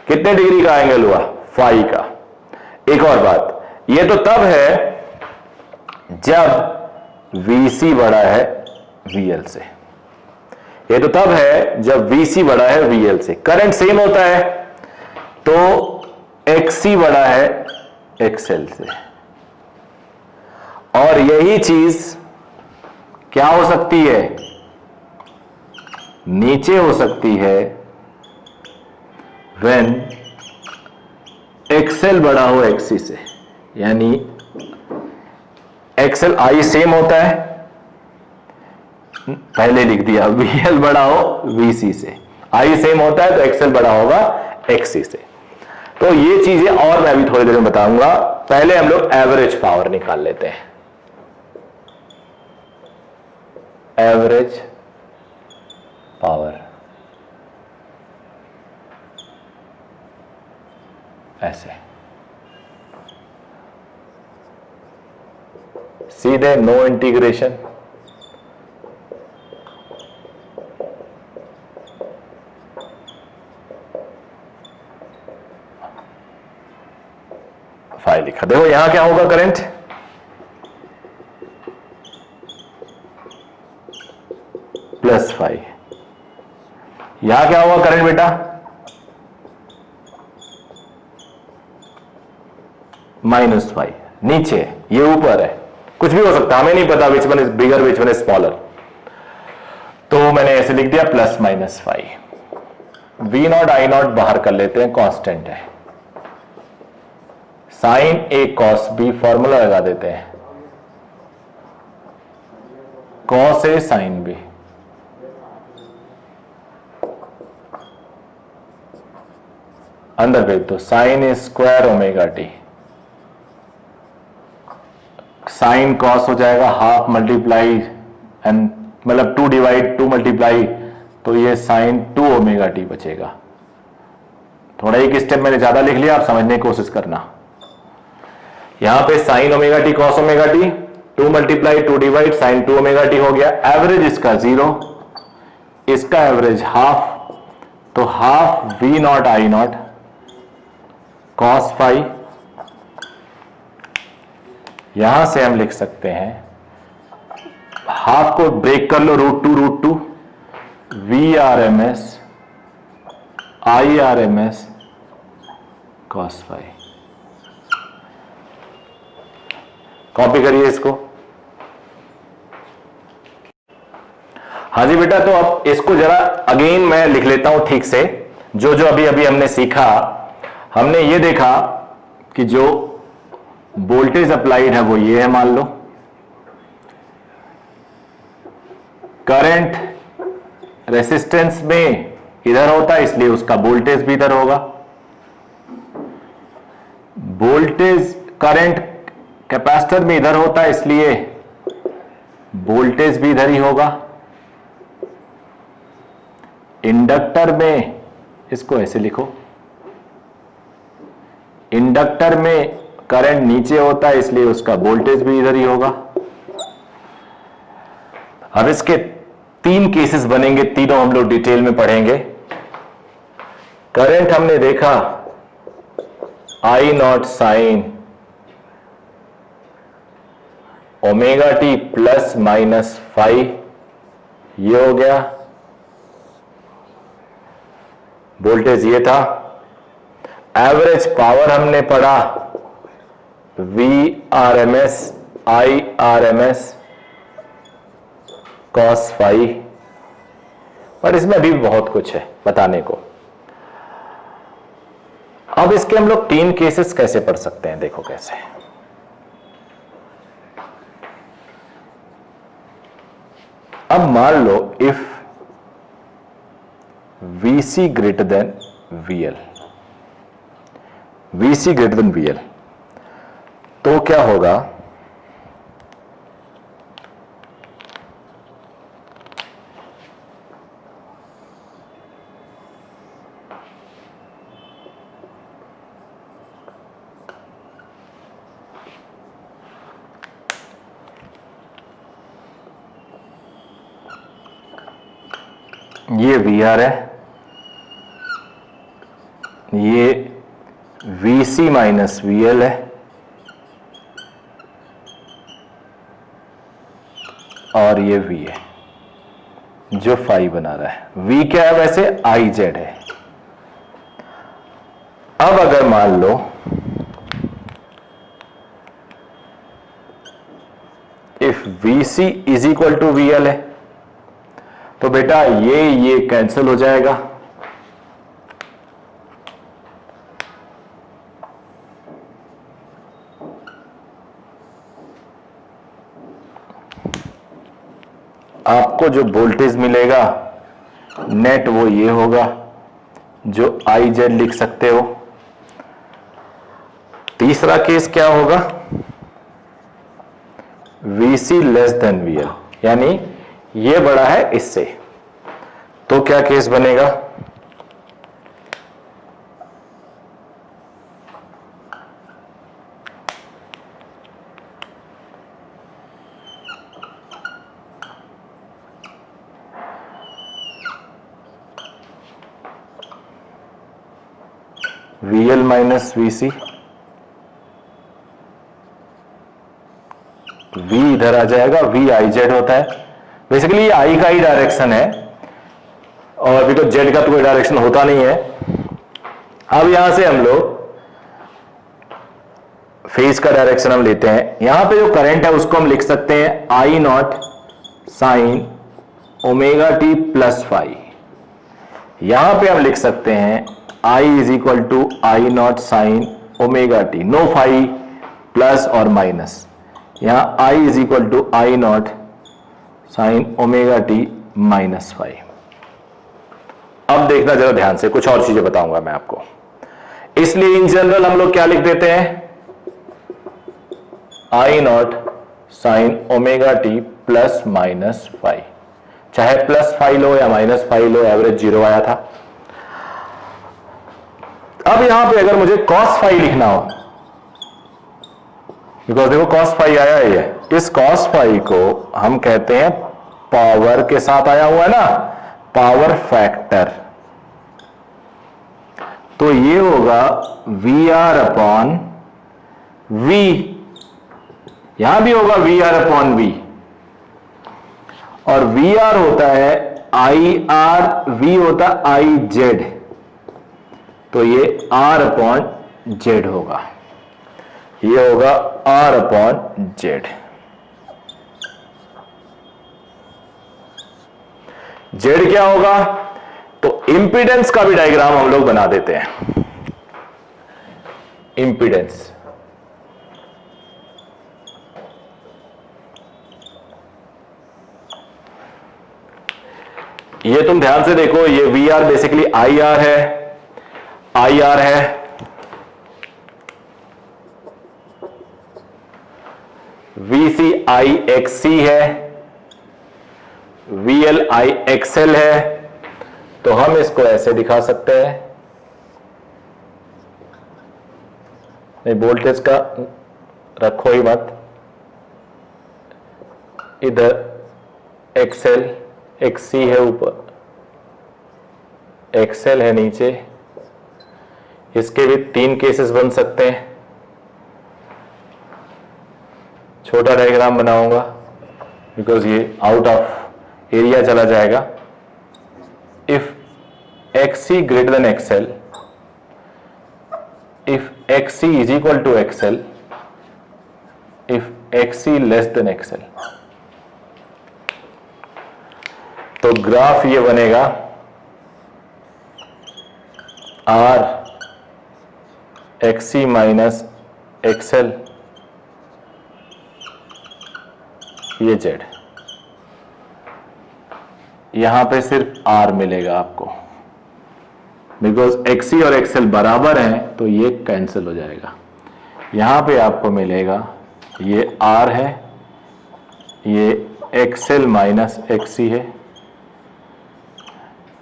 कितने डिग्री का एंगल हुआ? फाई का। एक और बात, ये तो तब है जब VC बड़ा है VL से। ये तो तब है जब VC बड़ा है VL से। करंट सेम होता है तो XC बड़ा है XL से। और यही चीज क्या हो सकती है? नीचे हो सकती है when XC एक्सएल बड़ा हो एक्सी से, यानी एक्सएल आई सेम होता है, पहले लिख दिया, वीएल बड़ा हो वीसी से, आई सेम होता है तो एक्सएल बड़ा होगा एक्सी से। तो ये चीजें और मैं अभी थोड़ी देर में बताऊंगा, पहले हम लोग एवरेज पावर निकाल लेते हैं। एवरेज पावर ऐसे सीधे, नो इंटीग्रेशन, फाइल लिखा। देखो यहां क्या होगा, करंट प्लस फाइव, यहां क्या होगा करंट बेटा, माइनस फाइव। नीचे, ये ऊपर है, कुछ भी हो सकता है, हमें नहीं पता which one is bigger which one is smaller, तो मैंने ऐसे लिख दिया plus minus five. V naught I naught बाहर कर लेते हैं, कांस्टेंट है, sine A cos B formula लगा देते हैं, कॉस ए साइन बी, अंदर भेज दो, sine A square omega T, sine cos हो जाएगा हाफ मल्टीप्लाई एंड मतलब 2 डिवाइड 2 मल्टीप्लाई, तो ये साइन 2 ओमेगा टी बचेगा। थोड़ा एक स्टेप मैंने ज्यादा लिख लिया, आप समझने की कोशिश करना। यहां पे sine omega T cos omega T, 2 multiply 2 divide sine 2 omega T हो गया। एवरेज इसका 0, इसका एवरेज हाफ, तो half V naught I not cos five. यहां से हम लिख सकते हैं, हाफ को ब्रेक कर लो, √2 V R M S I R M S cos five. Copy करिए इसको। हाँ जी बेटा, तो अब इसको जरा अगेन मैं लिख लेता हूं ठीक से। जो जो अभी अभी हमने सीखा, हमने ये देखा कि जो वोल्टेज अप्लाइड है वो ये है, मान लो करंट रेसिस्टेंस में इधर होता है इसलिए उसका वोल्टेज भी इधर होगा, वोल्टेज करंट कैपेसिटर में इधर होता है इसलिए वोल्टेज भी इधर ही होगा, इंडक्टर में, इसको ऐसे लिखो, इंडक्टर में करंट नीचे होता है इसलिए उसका वोल्टेज भी इधर ही होगा। अब इसके 3 केसेस बनेंगे, तीनों हम लोग डिटेल में पढ़ेंगे। करंट हमने देखा I not sine omega T plus minus five, ये हो गया, वोल्टेज ये था। एवरेज पावर हमने पढ़ा V R M S I R M S cos five, पर इसमें अभी भी बहुत कुछ है बताने को। अब इसके हम लोग 3 केसेस कैसे पढ़ सकते हैं, देखो कैसे। अब मान लो if VC greater than VL, VC greater than VL, तो क्या होगा, ये VR है, ये VC माइनस VL है, और ये V है जो फाइव बना रहा है। V क्या है वैसे, IZ है। अब अगर मान लो if VC is equal to VL है, तो बेटा ये कैंसिल हो जाएगा, आपको जो वोल्टेज मिलेगा नेट वो ये होगा जो IZ लिख सकते हो। तीसरा केस क्या होगा, VC लेस देन VL, यानी ये बड़ा है इससे, तो क्या केस बनेगा, VL माइनस VC, V इधर आ जाएगा, VIZ होता है। बेसिकली ये I का ही डायरेक्शन है, और बिकॉज Z का तो कोई डायरेक्शन होता नहीं है। अब यहां से हम लोग फेज का डायरेक्शन हम लेते हैं। यहां पे जो करंट है उसको हम लिख सकते हैं I not sine omega T plus phi. यहां पे हम लिख सकते हैं I is equal to I not sine omega T, no phi plus और माइनस, यहां I is equal to I not sine omega T minus phi. अब देखना जरा ध्यान से, कुछ और चीजें बताऊंगा मैं आपको। इसलिए इन जनरल हम लोग क्या लिख देते हैं, I not sine omega T plus minus phi, चाहे प्लस फाई लो या माइनस फाई लो, एवरेज 0 आया था। अब यहां पे अगर मुझे कॉस फाई लिखना हो, बिकॉज देखो कॉस फाई आया है, ये इस कॉस फाई को हम कहते हैं पावर के साथ आया हुआ है ना, पावर फैक्टर, तो ये होगा VR अपॉन V, यहां भी होगा VR अपॉन V, और VR होता है IR, V होता है IZ, तो ये R अपॉन Z होगा, ये होगा R अपॉन Z। Z क्या होगा, तो इंपीडेंस का भी डायग्राम हम लोग बना देते हैं। इंपीडेंस, ये तुम ध्यान से देखो, ये VR बेसिकली IR है, IR है, VC IXC है, VL IXL है, तो हम इसको ऐसे दिखा सकते हैं, नहीं वोल्टेज का रखो ही मत, इधर XL XC है ऊपर, XL है नीचे, इसके भी 3 केसेस बन सकते हैं। छोटा डायग्राम बनाऊंगा बिकॉज ये आउट ऑफ एरिया चला जाएगा। If XC greater than XL, if XC is equal to XL, if XC less than XL, तो ग्राफ ये बनेगा R XC माइनस XL, ये Z, यहां पे सिर्फ R मिलेगा आपको, बिकॉज XC और XL बराबर हैं तो ये कैंसिल हो जाएगा। यहां पे आपको मिलेगा ये R है, ये XL माइनस XC है,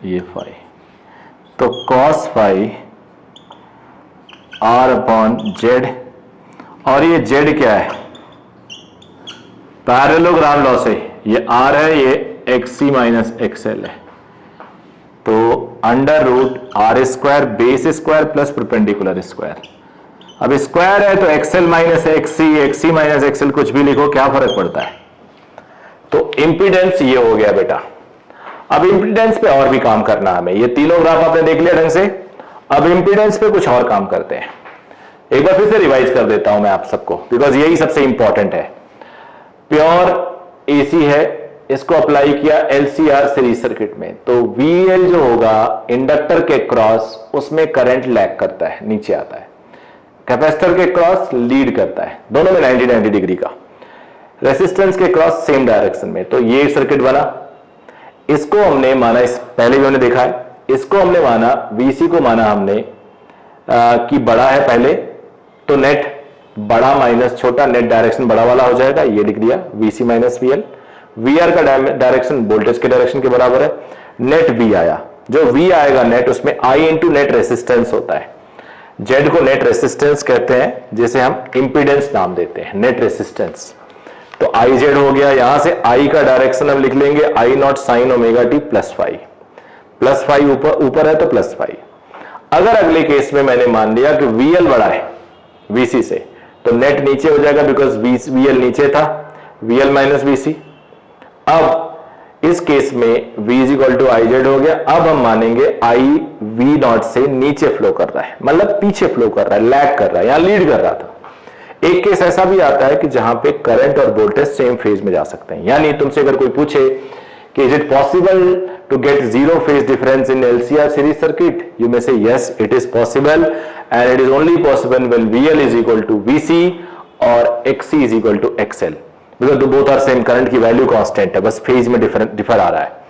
ये फाई, तो cos phi R upon Z, और ये Z क्या है, पैरेललोग्राम लॉ से ये R है, ये XC माइनस XL है, तो under root R square base square plus perpendicular square. अब स्क्वायर है तो XL minus XC, XC minus XL कुछ भी लिखो, क्या फर्क पड़ता है। तो इंपीडेंस ये हो गया बेटा। अब इंपीडेंस पे और भी काम करना हमें, ये तीनों ग्राफ आपने देख लिया ढंग से, अब इंपीडेंस पे कुछ और काम करते हैं। एक बार फिर से रिवाइज कर देता हूं मैं आप सबको, बिकॉज यही सबसे इंपॉर्टेंट है। प्योर AC है, इसको अप्लाई किया LCR सीरीज सर्किट में, तो VL जो होगा इंडक्टर के क्रॉस, उसमें करंट लैग करता है, नीचे आता है, कैपेसिटर के क्रॉस लीड करता है, दोनों में 90-90 डिग्री का। रेसिस्टेंस के क्रॉस सेम डायरेक्शन में। तो ये सर्किट बना, इसको हमने माना, इस पहले भी हमने देखा है, इसको हमने माना VC को माना हमने कि बड़ा है पहले, तो नेट बड़ा माइनस छोटा, नेट डायरेक्शन बड़ा वाला हो जाएगा, ये लिख दिया VC माइनस VL। VR का डायरेक्शन वोल्टेज के डायरेक्शन के बराबर है। नेट V आया, जो V आएगा नेट, उसमें I इंटू नेट रेसिस्टेंस होता है। Z को नेट रेसिस्टेंस कहते हैं, जिसे हम इंपीडेंस नाम देते हैं, नेट रेसिस्टेंस। तो IZ हो गया, यहां से I का डायरेक्शन हम लिख लेंगे I not sine omega T plus five ऊपर है तो प्लस फाइव। अगर अगले केस में मैंने मान लिया कि VL बड़ा है VC से, तो नेट नीचे हो जाएगा, बिकॉज VL नीचे था, VL माइनस VC। अब इस केस में V is equal to IZ हो गया। अब हम मानेंगे I V नॉट से नीचे फ्लो कर रहा है, मतलब पीछे फ्लो कर रहा है, लैग कर रहा है, या लीड कर रहा था। एक केस ऐसा भी आता है कि जहां पे करंट और वोल्टेज सेम फेज में जा सकते हैं। यानी तुमसे अगर कोई पूछे कि is it possible to get zero phase difference in LCR series circuit, you may say yes it is possible, and it is only possible when VL is equal to VC और XC is equal to XL, because both are same, current की value constant है, बस phase में differ आ रहा है।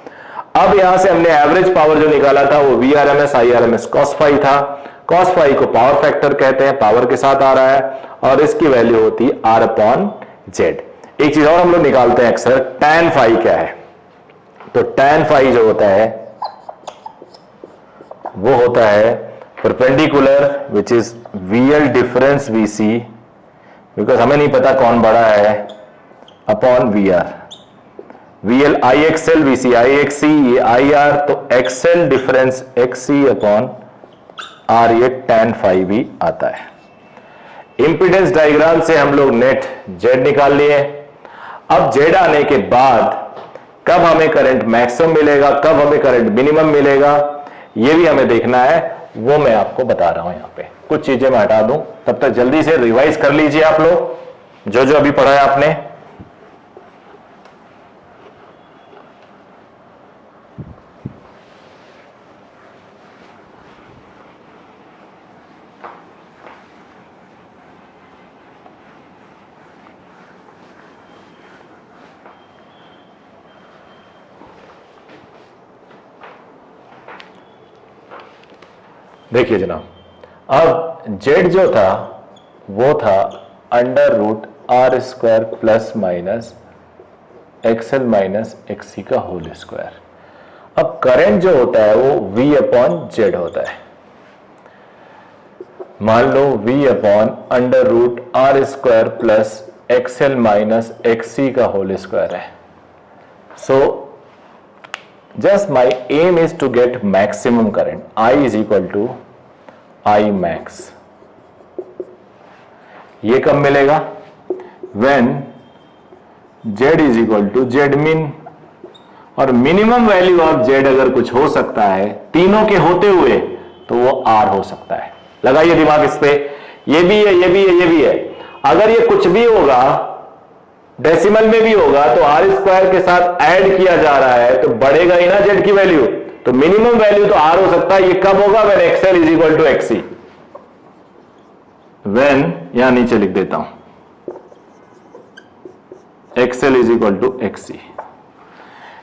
अब यहां से हमने एवरेज पावर जो निकाला था वो VRMS IRMS cos फाई था। cos फाई को पावर फैक्टर कहते हैं, पावर के साथ आ रहा है, और इसकी वैल्यू होती है R अपॉन Z। एक चीज और हम लोग निकालते हैं अक्सर, tan फाई क्या है। तो tan फाई जो होता है वो होता है perpendicular which is VL difference VC, because हमें नहीं पता कौन बड़ा है, upon VR। VL IXL VC IXC ये IR, तो XL difference XC upon R, ये tan फाई भी आता है। इंपीडेंस डायग्राम से हम लोग नेट Z निकाल लिए। अब Z आने के बाद कब हमें करंट मैक्सिमम मिलेगा, कब हमें करंट मिनिमम मिलेगा, ये भी हमें देखना है, वो मैं आपको बता रहा हूं। यहां पे कुछ चीजें मैं हटा दूं, तब तक जल्दी से रिवाइज कर लीजिए आप लोग जो जो अभी पढ़ा है आपने। देखिए जनाब, अब Z जो था वो था under root R square plus minus XL minus XC का होल स्क्वायर। अब करंट जो होता है वो V अपॉन Z होता है। मान लो V upon under root R square plus XL minus XC का होल स्क्वायर है। So just my aim is to get maximum current. I is equal to I max. ये कब मिलेगा? When Z is equal to Z min, और minimum value of Z अगर कुछ हो सकता है तीनों के होते हुए, तो वो R हो सकता है। लगाइए दिमाग इस पे, ये भी है, ये भी है, ये भी है। अगर ये कुछ भी होगा, डेसिमल में भी होगा, तो R स्क्वायर के साथ ऐड किया जा रहा है, तो बढ़ेगा ही ना Z की वैल्यू, तो मिनिमम वैल्यू तो R हो सकता है। ये कब होगा? When XL is equal to XC। When, यहां नीचे लिख देता हूं, XL is equal to XC,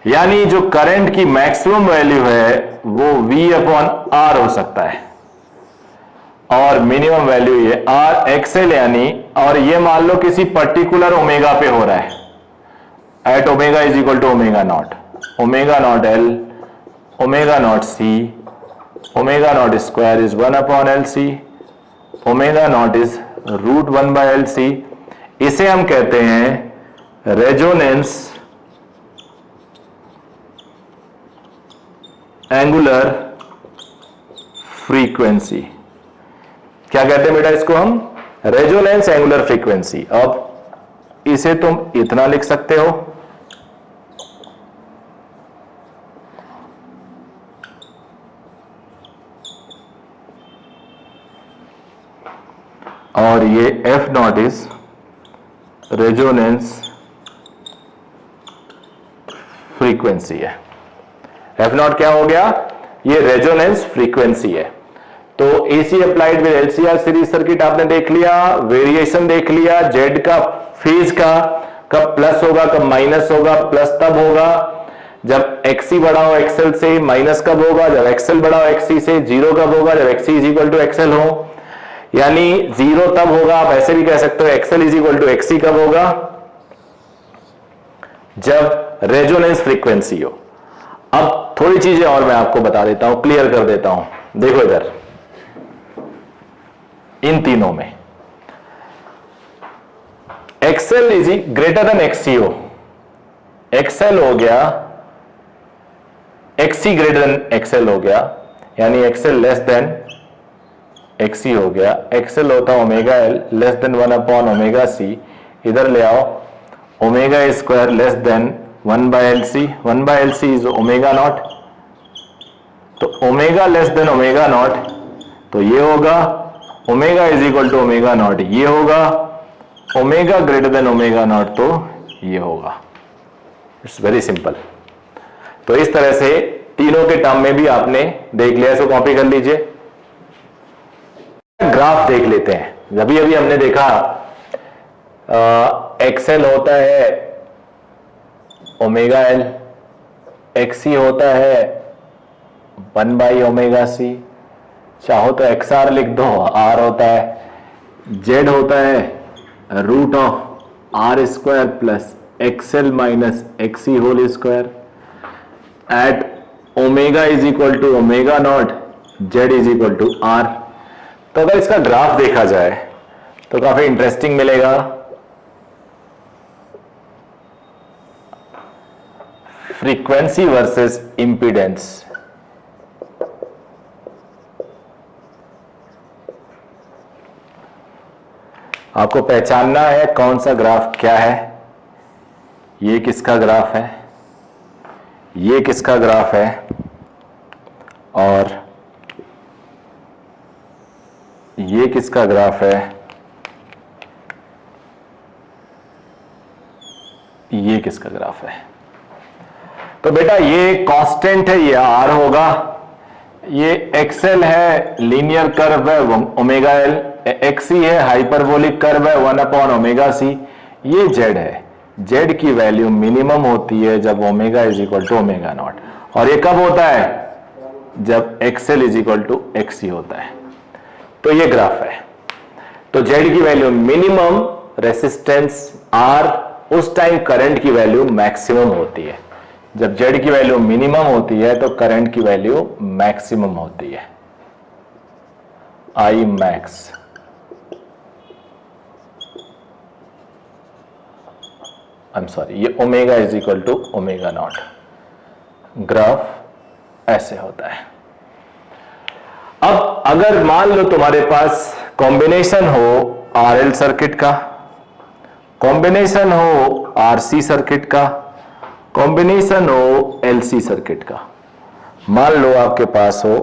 यानी जो करंट की मैक्सिमम वैल्यू है वो V अपॉन R हो सकता है, और मिनिमम वैल्यू ये R XL, यानी, और ये मान लो किसी पर्टिकुलर ओमेगा पे हो रहा है, at omega is equal to omega naught L, omega naught C, omega naught square is 1 upon LC, omega naught is root 1 by LC। इसे हम कहते हैं रेजोनेंस एंगुलर फ्रीक्वेंसी। क्या कहते हैं बेटा इसको हम? Resonance angular frequency. अब इसे तुम इतना लिख सकते हो, और ये F not is resonance frequency है। F नॉट क्या हो गया? ये रेजोनेंस फ्रीक्वेंसी है। तो AC applied with LCR series circuit आपने देख लिया, वेरिएशन देख लिया, Z का फेज का, कब प्लस होगा, कब माइनस होगा? प्लस तब होगा जब XC बड़ा हो XL से, माइनस कब होगा जब XL बड़ा हो XC से, जीरो कब होगा जब XC is equal to XL हो, यानी जीरो तब होगा, आप ऐसे भी कह सकते हो XL is equal to XC कब होगा, जब रेजोनेंस फ्रीक्वेंसी हो। अब थोड़ी चीजें और मैं आपको बता देता हूं, क्लियर कर देता हूं। देखो इधर इन तीनों में XL is greater than XC हो, XL हो गया, XC ग्रेटर देन XL हो गया, यानी XL लेस देन XC हो गया, XL होता omega L less than 1 upon omega C, इधर ले आओ omega square less than 1 by LC, 1 by LC is omega not, तो omega less than omega not, तो ये होगा omega is equal to omega not, ये होगा omega greater than omega not, तो ये होगा। It's very simple. तो इस तरह से तीनों के टर्म में भी आपने देख लिया, इसको कॉपी कर लीजिए। ग्राफ देख लेते हैं। अभी अभी हमने देखा XL होता है ओमेगा L, XC होता है 1 बाई ओमेगा C, चाहो तो XR लिख दो, R होता है, Z होता है root of R square plus XL minus XC whole square, at omega is equal to omega naught, Z is equal to R। तो अगर इसका ग्राफ देखा जाए तो काफी इंटरेस्टिंग मिलेगा। फ्रीक्वेंसी वर्सेस इंपीडेंस, आपको पहचानना है कौन सा ग्राफ क्या है। ये किसका ग्राफ है, ये किसका ग्राफ है, और ये किसका ग्राफ है, ये किसका ग्राफ है। तो बेटा ये कांस्टेंट है, ये R होगा, ये XL है लीनियर कर्व है ओमेगा L, XC है हाइपरबोलिक कर्व है 1 अपॉन ओमेगा C, ये Z है, Z की वैल्यू मिनिमम होती है जब omega is equal to omega naught, और ये कब होता है जब XL is equal to XC होता है। तो ये ग्राफ है। तो Z की वैल्यू मिनिमम, रेसिस्टेंस R, उस टाइम करंट की वैल्यू मैक्सिमम होती है। जब Z की वैल्यू मिनिमम होती है तो करंट की वैल्यू मैक्सिमम होती है, I max. I am sorry, ये omega is equal to omega not, graph ऐसे होता है। अब अगर मान लो तुम्हारे पास कॉम्बिनेशन हो RL सर्किट का, कॉम्बिनेशन हो RC सर्किट का, कॉम्बिनेशन हो LC सर्किट का, मान लो आपके पास हो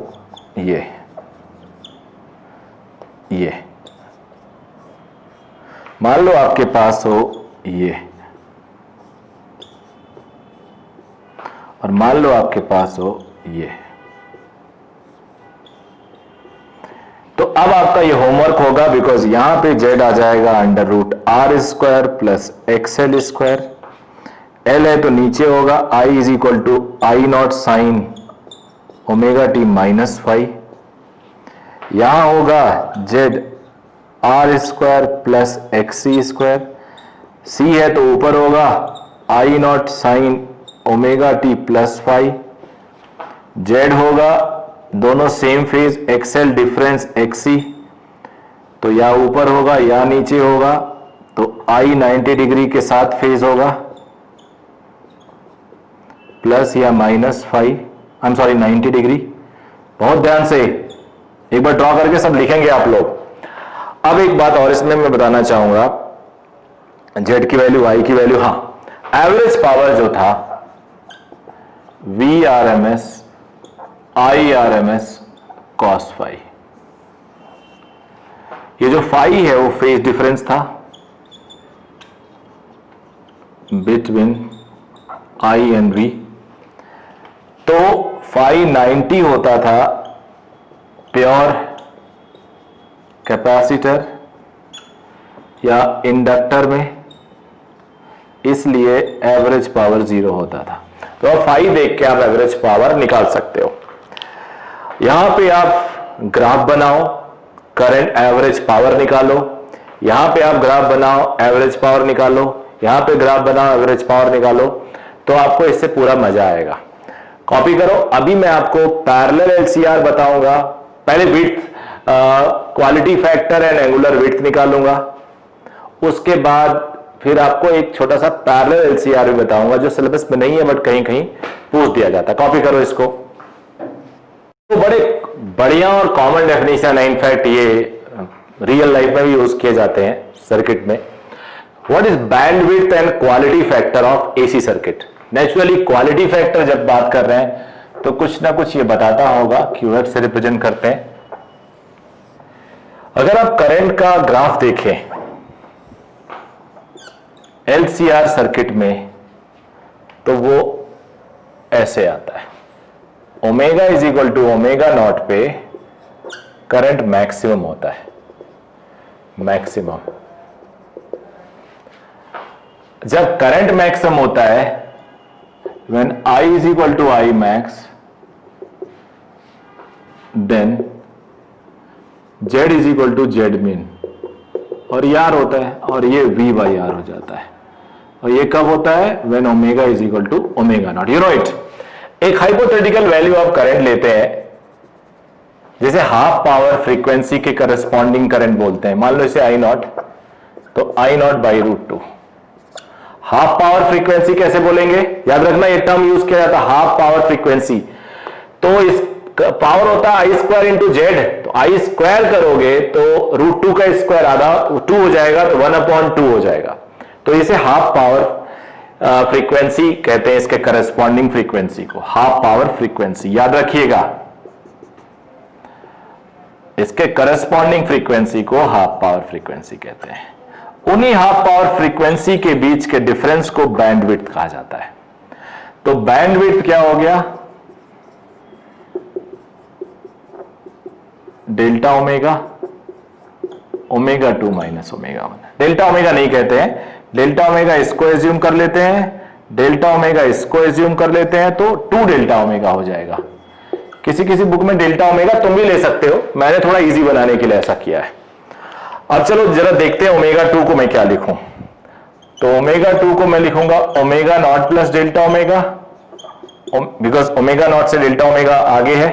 ये मान लो आपके पास हो ये, और मान लो आपके पास हो ये। तो अब आपका ये होमवर्क होगा, बिकॉज यहां पे Z आ जाएगा under root R square plus XL square, L है तो नीचे होगा I is equal to I not sine omega T minus five, यहां होगा Z R square plus XC square, C है तो ऊपर होगा I not sine omega T plus five, Z होगा दोनों same phase, XL difference XC, तो या ऊपर होगा या नीचे होगा, तो I 90 डिग्री के साथ फेज होगा, प्लस या minus five, I am sorry 90 degree. बहुत ध्यान से एक बार ड्रॉ करके सब लिखेंगे आप लोग। अब एक बात और इसमें मैं बताना चाहूंगा, Z की वैल्यू, I की वैल्यू, हाँ, एवरेज पावर जो था VRMS IRMS cos फाई, ये जो फाई है वो फेज डिफरेंस था बिटवीन I एंड V। तो फाई 90 होता था प्योर कैपेसिटर या इंडक्टर में, इसलिए एवरेज पावर 0 होता था। तो अब फाई देख के आप एवरेज पावर निकाल सकते हो। यहां पे आप ग्राफ बनाओ, करंट एवरेज पावर निकालो, यहां पे आप ग्राफ बनाओ, एवरेज पावर निकालो, यहां पे ग्राफ बनाओ, एवरेज पावर निकालो, तो आपको इससे पूरा मजा आएगा। कॉपी करो। अभी मैं आपको पैरेलल एलसीआर बताऊंगा। पहले width, quality factor and angular width निकालूंगा, उसके बाद फिर आपको एक छोटा सा पैरेलल एलसीआर भी बताऊंगा जो सिलेबस में नहीं है बट कहीं कहीं पूछ दिया जाता है। कॉपी करो इसको। तो बड़े बढ़िया और कॉमन डेफिनेशन है, इनफैक्ट ये रियल लाइफ में भी यूज किए जाते हैं सर्किट में। What is bandwidth and quality factor of AC circuit. Naturally quality factor जब बात कर रहे हैं तो कुछ ना कुछ ये बताता होगा, क्यूएफ से रिप्रेजेंट करते हैं। अगर आप करंट का ग्राफ देखें एलसीआर सर्किट में तो वो ऐसे आता है, omega is equal to omega naught पे करंट मैक्सिमम होता है, मैक्सिमम। जब करंट मैक्सिमम होता है when I is equal to I max, then Z is equal to Z min, और ये R होता है और ये V by R हो जाता है। और ये कब होता है? when omega is equal to omega naught. You know it। एक हाइपोथेटिकल वैल्यू ऑफ करंट लेते हैं, जैसे हाफ पावर फ्रीक्वेंसी के करस्पॉन्डिंग करंट बोलते हैं। मान लो इसे I नॉट, तो I not by √2। Half power frequency कैसे बोलेंगे? याद रखना ये टर्म यूज किया जाता है, हाफ पावर फ्रीक्वेंसी। तो इस पावर होता है आई स्क्वायर इंटू जेड, तो आई स्क्वायर करोगे तो √2 का स्क्वायर आधा 2 हो जाएगा, तो 1/2 हो जाएगा। तो इसे हाफ पावर फ्रीक्वेंसी कहते हैं, इसके करस्पॉन्डिंग फ्रीक्वेंसी को हाफ पावर फ्रीक्वेंसी। याद रखिएगा, इसके करस्पॉन्डिंग फ्रीक्वेंसी को हाफ पावर फ्रीक्वेंसी कहते हैं। उन्हीं हाफ पावर फ्रीक्वेंसी के बीच के डिफरेंस को बैंडविड्थ कहा जाता है। तो बैंडविड्थ क्या हो गया? Delta omega, omega 2 minus omega 1। Delta omega नहीं कहते हैं, डेल्टा ओमेगा इसको एज्यूम कर लेते हैं, डेल्टा ओमेगा इसको एज्यूम कर लेते हैं, तो 2 डेल्टा ओमेगा हो जाएगा। किसी किसी बुक में डेल्टा ओमेगा तुम भी ले सकते हो, मैंने थोड़ा इजी बनाने के लिए ऐसा किया है। अब चलो जरा देखते हैं ओमेगा 2 को मैं क्या लिखूं। तो ओमेगा 2 को मैं लिखूंगा omega not plus delta omega, because omega naught से डेल्टा ओमेगा आगे है।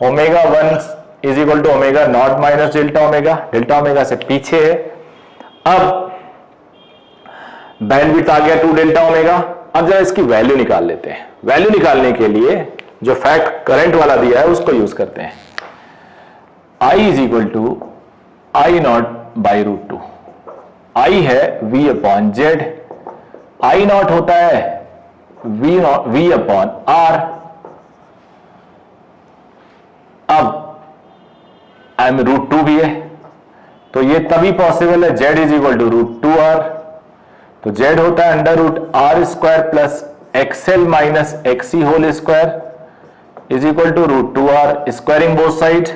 Omega 1 is equal to omega not minus delta omega, delta omega से पीछे है। अब बैंडविड्थ आ गया 2 डेल्टा ओमेगा। अब जरा इसकी वैल्यू निकाल लेते हैं। वैल्यू निकालने के लिए जो फैक्ट करंट वाला दिया है उसको यूज करते हैं। I is equal to I naught by √2। I है V upon Z, I naught होता है V अपॉन R। अब √2 भी है, तो ये तभी पॉसिबल है Z is equal to √2R। तो Z होता है √R² plus XL minus XC whole square is equal to √2R। Squaring both side,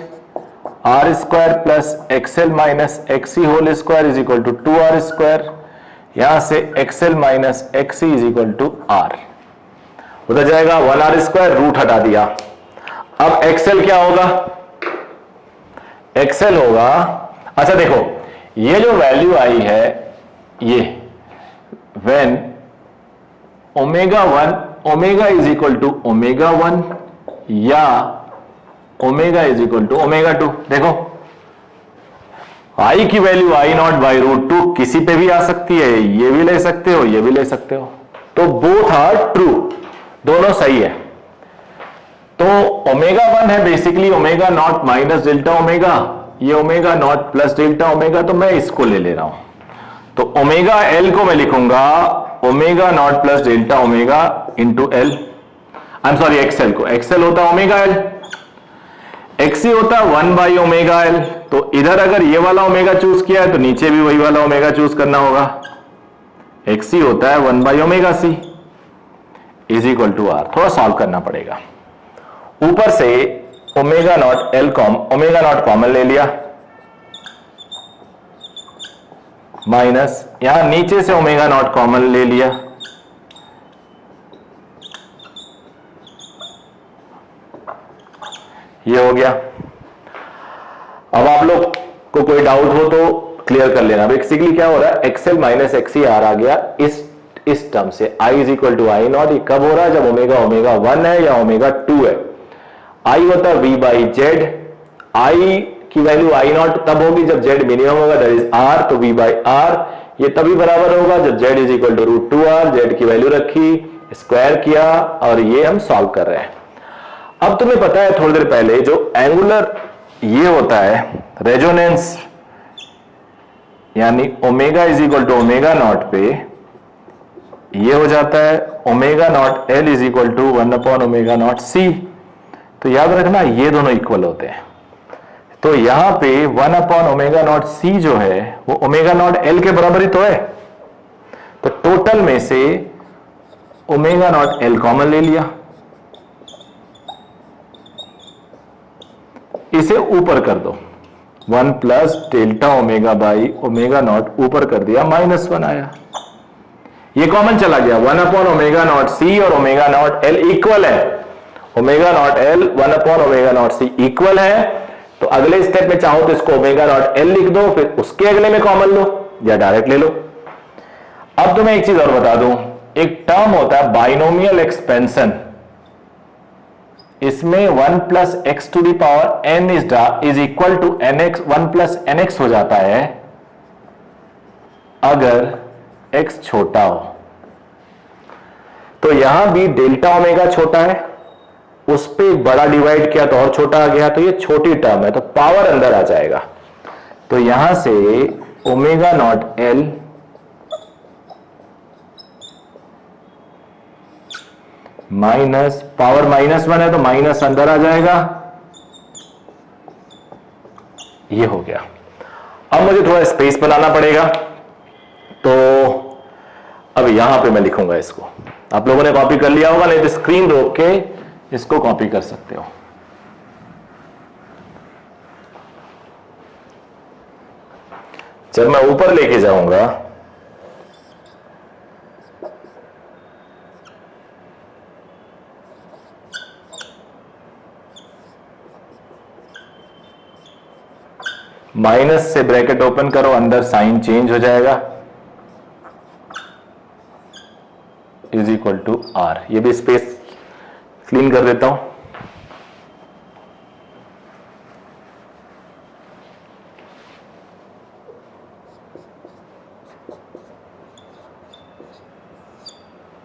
R² plus XL minus XC whole square is equal to 2R²। यहां से XL minus XC is equal to R होता जाएगा 1R², root हटा दिया। अब XL क्या होगा? XL होगा, अच्छा देखो ये जो वैल्यू आई है ये when omega 1 omega is equal to omega 1 या omega is equal to omega 2। देखो आई की वैल्यू आई नॉट बाई √2 किसी पे भी आ सकती है, ये भी ले सकते हो, ये भी ले सकते हो। तो बोथ आर ट्रू, दोनों सही है। तो ओमेगा 1 है basically omega not minus delta omega, ये omega not plus delta omega, तो मैं इसको ले रहा हूं। तो ओमेगा एल को मैं लिखूंगा omega not plus delta omega into L, I am sorry XL को, एक्सएल होता है ओमेगा एल, एक्सी होता है 1 बाई ओमेगा एल। तो इधर अगर ये वाला ओमेगा चूज किया है तो नीचे भी वही वाला ओमेगा चूज करना होगा। एक्सी होता है 1 by omega C is equal to R. थोड़ा सॉल्व करना पड़ेगा। ऊपर से omega naught L omega naught common ले लिया, माइनस, यहां नीचे से ओमेगा नॉट कॉमन ले लिया, ये हो गया। अब आप लोग को कोई डाउट हो तो क्लियर कर लेना। बेसिकली क्या हो रहा है, एक्सएल माइनस एक्सी आर आ गया इस टर्म से, I is equal to I not. ये कब हो रहा है, जब ओमेगा ओमेगा 1 है या ओमेगा 2 है। आई होता है वी बाई जेड, आई की वैल्यू आई नॉट तब होगी जब जेड मिनिमम होगा, दैट इज आर, तो वी बाई आर ये तभी बराबर होगा जब Z is equal to root 2 R. Z की वैल्यू रखी, स्क्वायर किया, और ये हम सॉल्व कर रहे हैं। अब तुम्हें पता है थोड़ी देर पहले जो एंगुलर ये होता है रेजोनेंस, यानी omega is equal to omega naught पे ये हो जाता है omega naught L is equal to 1 upon omega naught C. तो याद रखना ये दोनों इक्वल होते हैं। तो यहां पे 1 अपॉन ओमेगा नॉट सी जो है वो ओमेगा नॉट एल के बराबर ही तो है। तो टोटल में से ओमेगा नॉट एल कॉमन ले लिया, इसे ऊपर कर दो, 1 plus delta omega by omega naught ऊपर कर दिया, -1 आया। ये कॉमन चला गया, 1 अपॉन ओमेगा नॉट सी और ओमेगा नॉट एल इक्वल है। Omega naught L 1 upon omega naught C equal है। तो अगले स्टेप में चाहो तो इसको ओमेगा नॉट एल लिख दो, फिर उसके अगले में कॉमन लो या डायरेक्ट ले लो। अब तुम्हें एक चीज और बता दूं, एक टर्म होता है बाइनोमियल एक्सपेंशन, इसमें 1 plus x to the power n is equal to n x, 1 plus n x हो जाता है अगर x छोटा हो। तो यहां भी डेल्टा ओमेगा छोटा है, उस पे एक बड़ा डिवाइड किया तो और छोटा आ गया, तो ये छोटी टर्म है तो पावर अंदर आ जाएगा। तो यहां से omega naught L minus power -1 है तो माइनस अंदर आ जाएगा, ये हो गया। अब मुझे थोड़ा स्पेस बनाना पड़ेगा, तो अब यहां पे मैं लिखूंगा इसको। आप लोगों ने कॉपी कर लिया होगा, नहीं तो स्क्रीन रोक के इसको कॉपी कर सकते हो। जब मैं ऊपर लेके जाऊंगा माइनस से ब्रैकेट ओपन करो, अंदर साइन चेंज हो जाएगा, इज इक्वल टू आर। ये भी स्पेस क्लीन कर देता हूं।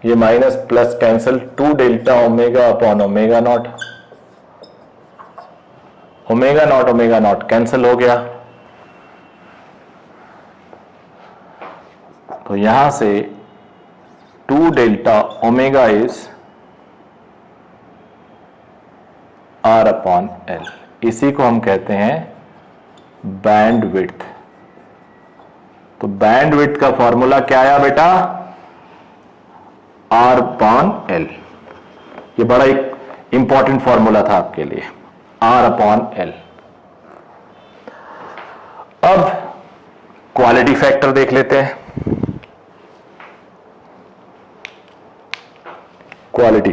ये minus plus cancel, 2 delta omega upon omega naught, omega naught cancel हो गया। तो यहां से 2 delta omega is R upon L, इसी को हम कहते हैं बैंड विड्थ। तो बैंड विड्थ का फॉर्मूला क्या आया बेटा, आर अपॉन एल। ये बड़ा एक इंपॉर्टेंट फॉर्मूला था आपके लिए, आर अपॉन एल। अब क्वालिटी फैक्टर देख लेते हैं। क्वालिटी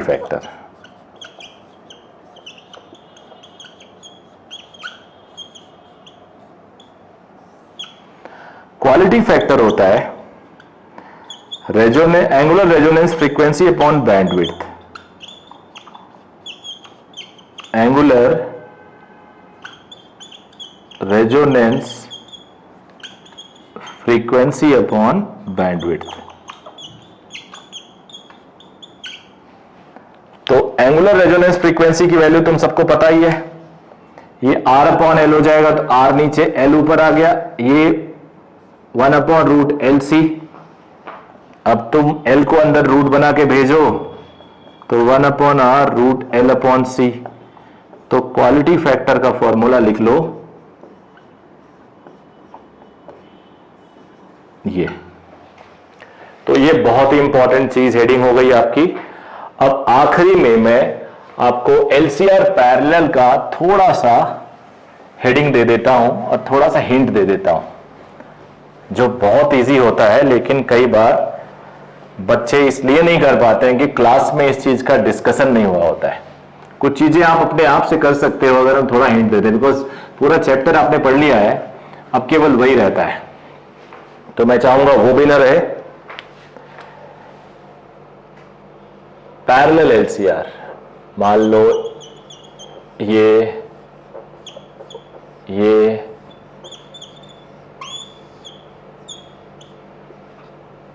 फैक्टर होता है angular resonance frequency upon bandwidth. Angular resonance frequency upon bandwidth. तो एंगुलर रेजोनेंस फ्रीक्वेंसी की वैल्यू तुम सबको पता ही है, ये आर अपॉन एल हो जाएगा। तो आर नीचे एल ऊपर आ गया, ये 1 अपॉन रूट एल सी। अब तुम एल को अंदर रूट बना के भेजो तो 1 upon R root L upon C. तो क्वालिटी फैक्टर का फॉर्मूला लिख लो ये। तो ये बहुत ही इंपॉर्टेंट चीज हेडिंग हो गई आपकी। अब आखिरी में मैं आपको एलसीआर पैरेलल का थोड़ा सा हेडिंग दे देता हूं और थोड़ा सा हिंट दे देता हूं। जो बहुत इजी होता है, लेकिन कई बार बच्चे इसलिए नहीं कर पाते हैं कि क्लास में इस चीज का डिस्कशन नहीं हुआ होता है। कुछ चीजें आप अपने आप से कर सकते हो अगर हम थोड़ा हिंट देते हैं, बिकॉज पूरा चैप्टर आपने पढ़ लिया है, अब केवल वही रहता है। तो मैं चाहूंगा वो भी ना रहे। पैरेलल एलसीआर, मान लो ये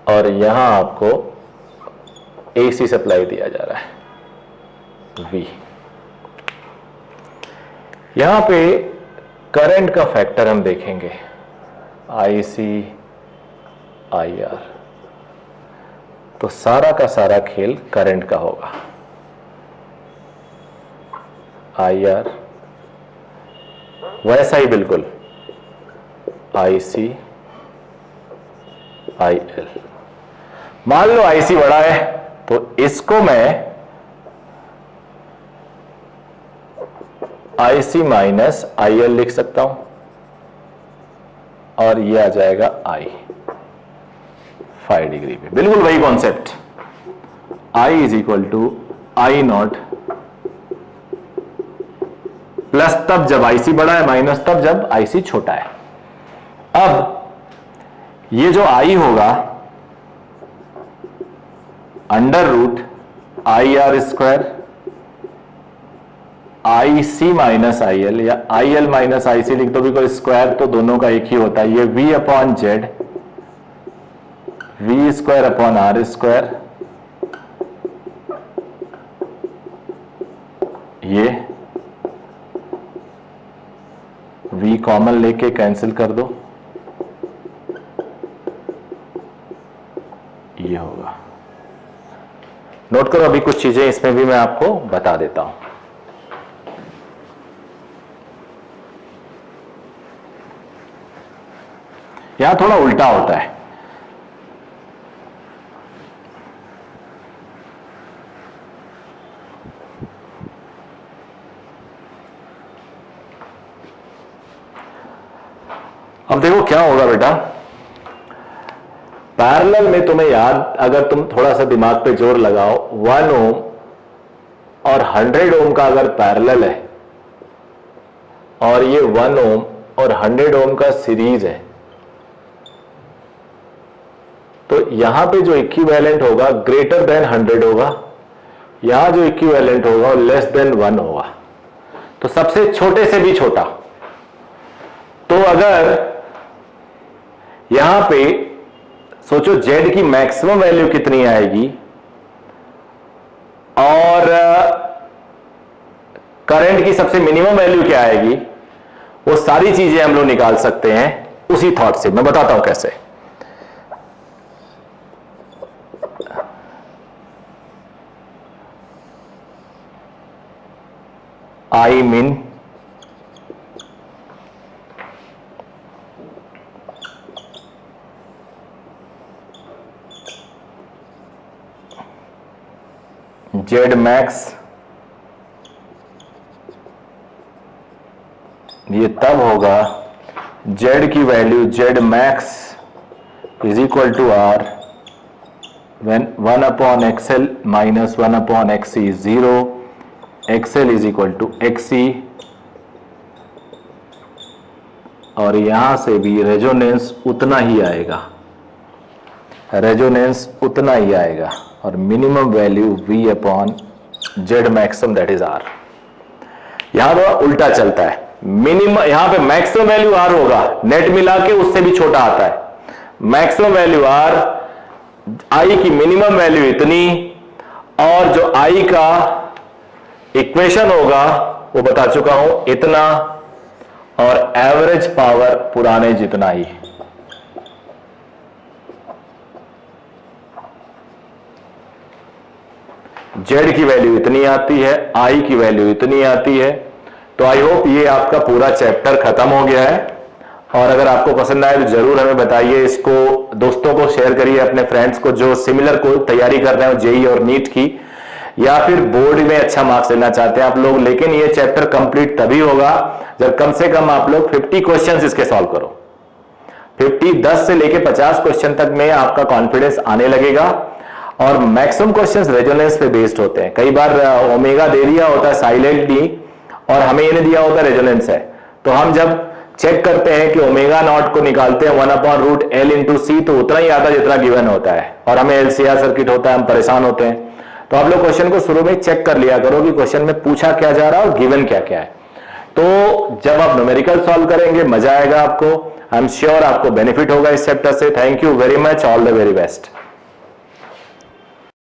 और यहां आपको एसी सप्लाई दिया जा रहा है V। यहां पे करंट का फैक्टर हम देखेंगे IC IR, तो सारा का सारा खेल करंट का होगा। IR वैसा ही बिल्कुल IC IL। मान लो IC बड़ा है तो इसको मैं IC माइनस IL लिख सकता हूं और ये आ जाएगा I 5 डिग्री पे। बिल्कुल वही concept, I is equal to I naught, plus तब जब IC बड़ा है, माइनस तब जब IC छोटा है। अब ये जो I होगा under root IR square IC minus IL, या IL माइनस IC लिख दो, बिकॉज स्क्वायर तो दोनों का एक ही होता है। ये V upon Z, V square upon R square, ये V कॉमन लेके कैंसिल कर दो, ये होगा। नोट करो, अभी कुछ चीजें इसमें भी मैं आपको बता देता हूं। यहां थोड़ा उल्टा होता है। अब देखो क्या होगा बेटा, पैरेलल में तुम्हें याद, अगर तुम थोड़ा सा दिमाग पे जोर लगाओ, 1 ओम और 100 ओम का अगर पैरेलल है और ये 1 ओम और 100 ओम का सीरीज है, तो यहां पे जो इक्विवेलेंट होगा ग्रेटर देन 100 होगा, यहां जो इक्विवेलेंट होगा लेस देन 1 होगा, तो सबसे छोटे से भी छोटा। तो अगर यहां पे सोचो Z की मैक्सिमम वैल्यू कितनी आएगी और करंट की सबसे मिनिमम वैल्यू क्या आएगी, वो सारी चीजें हम लोग निकाल सकते हैं उसी थॉट से। मैं बताता हूं कैसे। I min Z मैक्स, ये तब होगा Z की value Z max is equal to R when 1 upon XL minus 1 upon XC is 0, XL is equal to XC, और यहां से भी रेजोनेंस उतना ही आएगा, रेजोनेंस उतना ही आएगा, और minimum value V upon Z maximum that is R। यहां तो उल्टा चलता है, मिनिमम यहां पे मैक्सिमम वैल्यू R होगा, नेट मिला के उससे भी छोटा आता है, मैक्सिमम वैल्यू R, I की मिनिमम वैल्यू इतनी, और जो I का इक्वेशन होगा वो बता चुका हूं इतना, और एवरेज पावर पुराने जितना ही। Z की वैल्यू इतनी आती है, I की वैल्यू इतनी आती है। तो आई होप ये आपका पूरा चैप्टर खत्म हो गया है, और अगर आपको पसंद आए तो जरूर हमें बताइए, इसको दोस्तों को शेयर करिए, अपने फ्रेंड्स को जो सिमिलर को तैयारी कर रहे हो जेई और नीट की, या फिर बोर्ड में अच्छा मार्क्स लेना चाहते हैं आप लोग। लेकिन ये चैप्टर कंप्लीट तभी होगा जब कम से कम आप लोग 50 क्वेश्चंस इसके सॉल्व करो। 10 से लेके 50 क्वेश्चन तक में आपका कॉन्फिडेंस आने लगेगा। और मैक्सिमम क्वेश्चंस रेजोनेंस पे बेस्ड होते हैं। कई बार ओमेगा दे दिया होता है साइलेंटली और हमें ये नहीं दिया होता रेजोनेंस है, तो हम जब चेक करते हैं कि ओमेगा नॉट को निकालते हैं 1/√L इंटू सी, तो उतना ही आता जितना गिवन होता है और हमें एलसीआर सर्किट होता है, हम परेशान होते हैं। तो आप लोग क्वेश्चन को शुरू में चेक कर लिया करो कि क्वेश्चन में पूछा क्या जा रहा है और गिवन क्या क्या है। तो जब आप न्यूमेरिकल सॉल्व करेंगे मजा आएगा आपको। आई एम श्योर आपको बेनिफिट होगा इस चैप्टर से। Thank you very much, all the very best.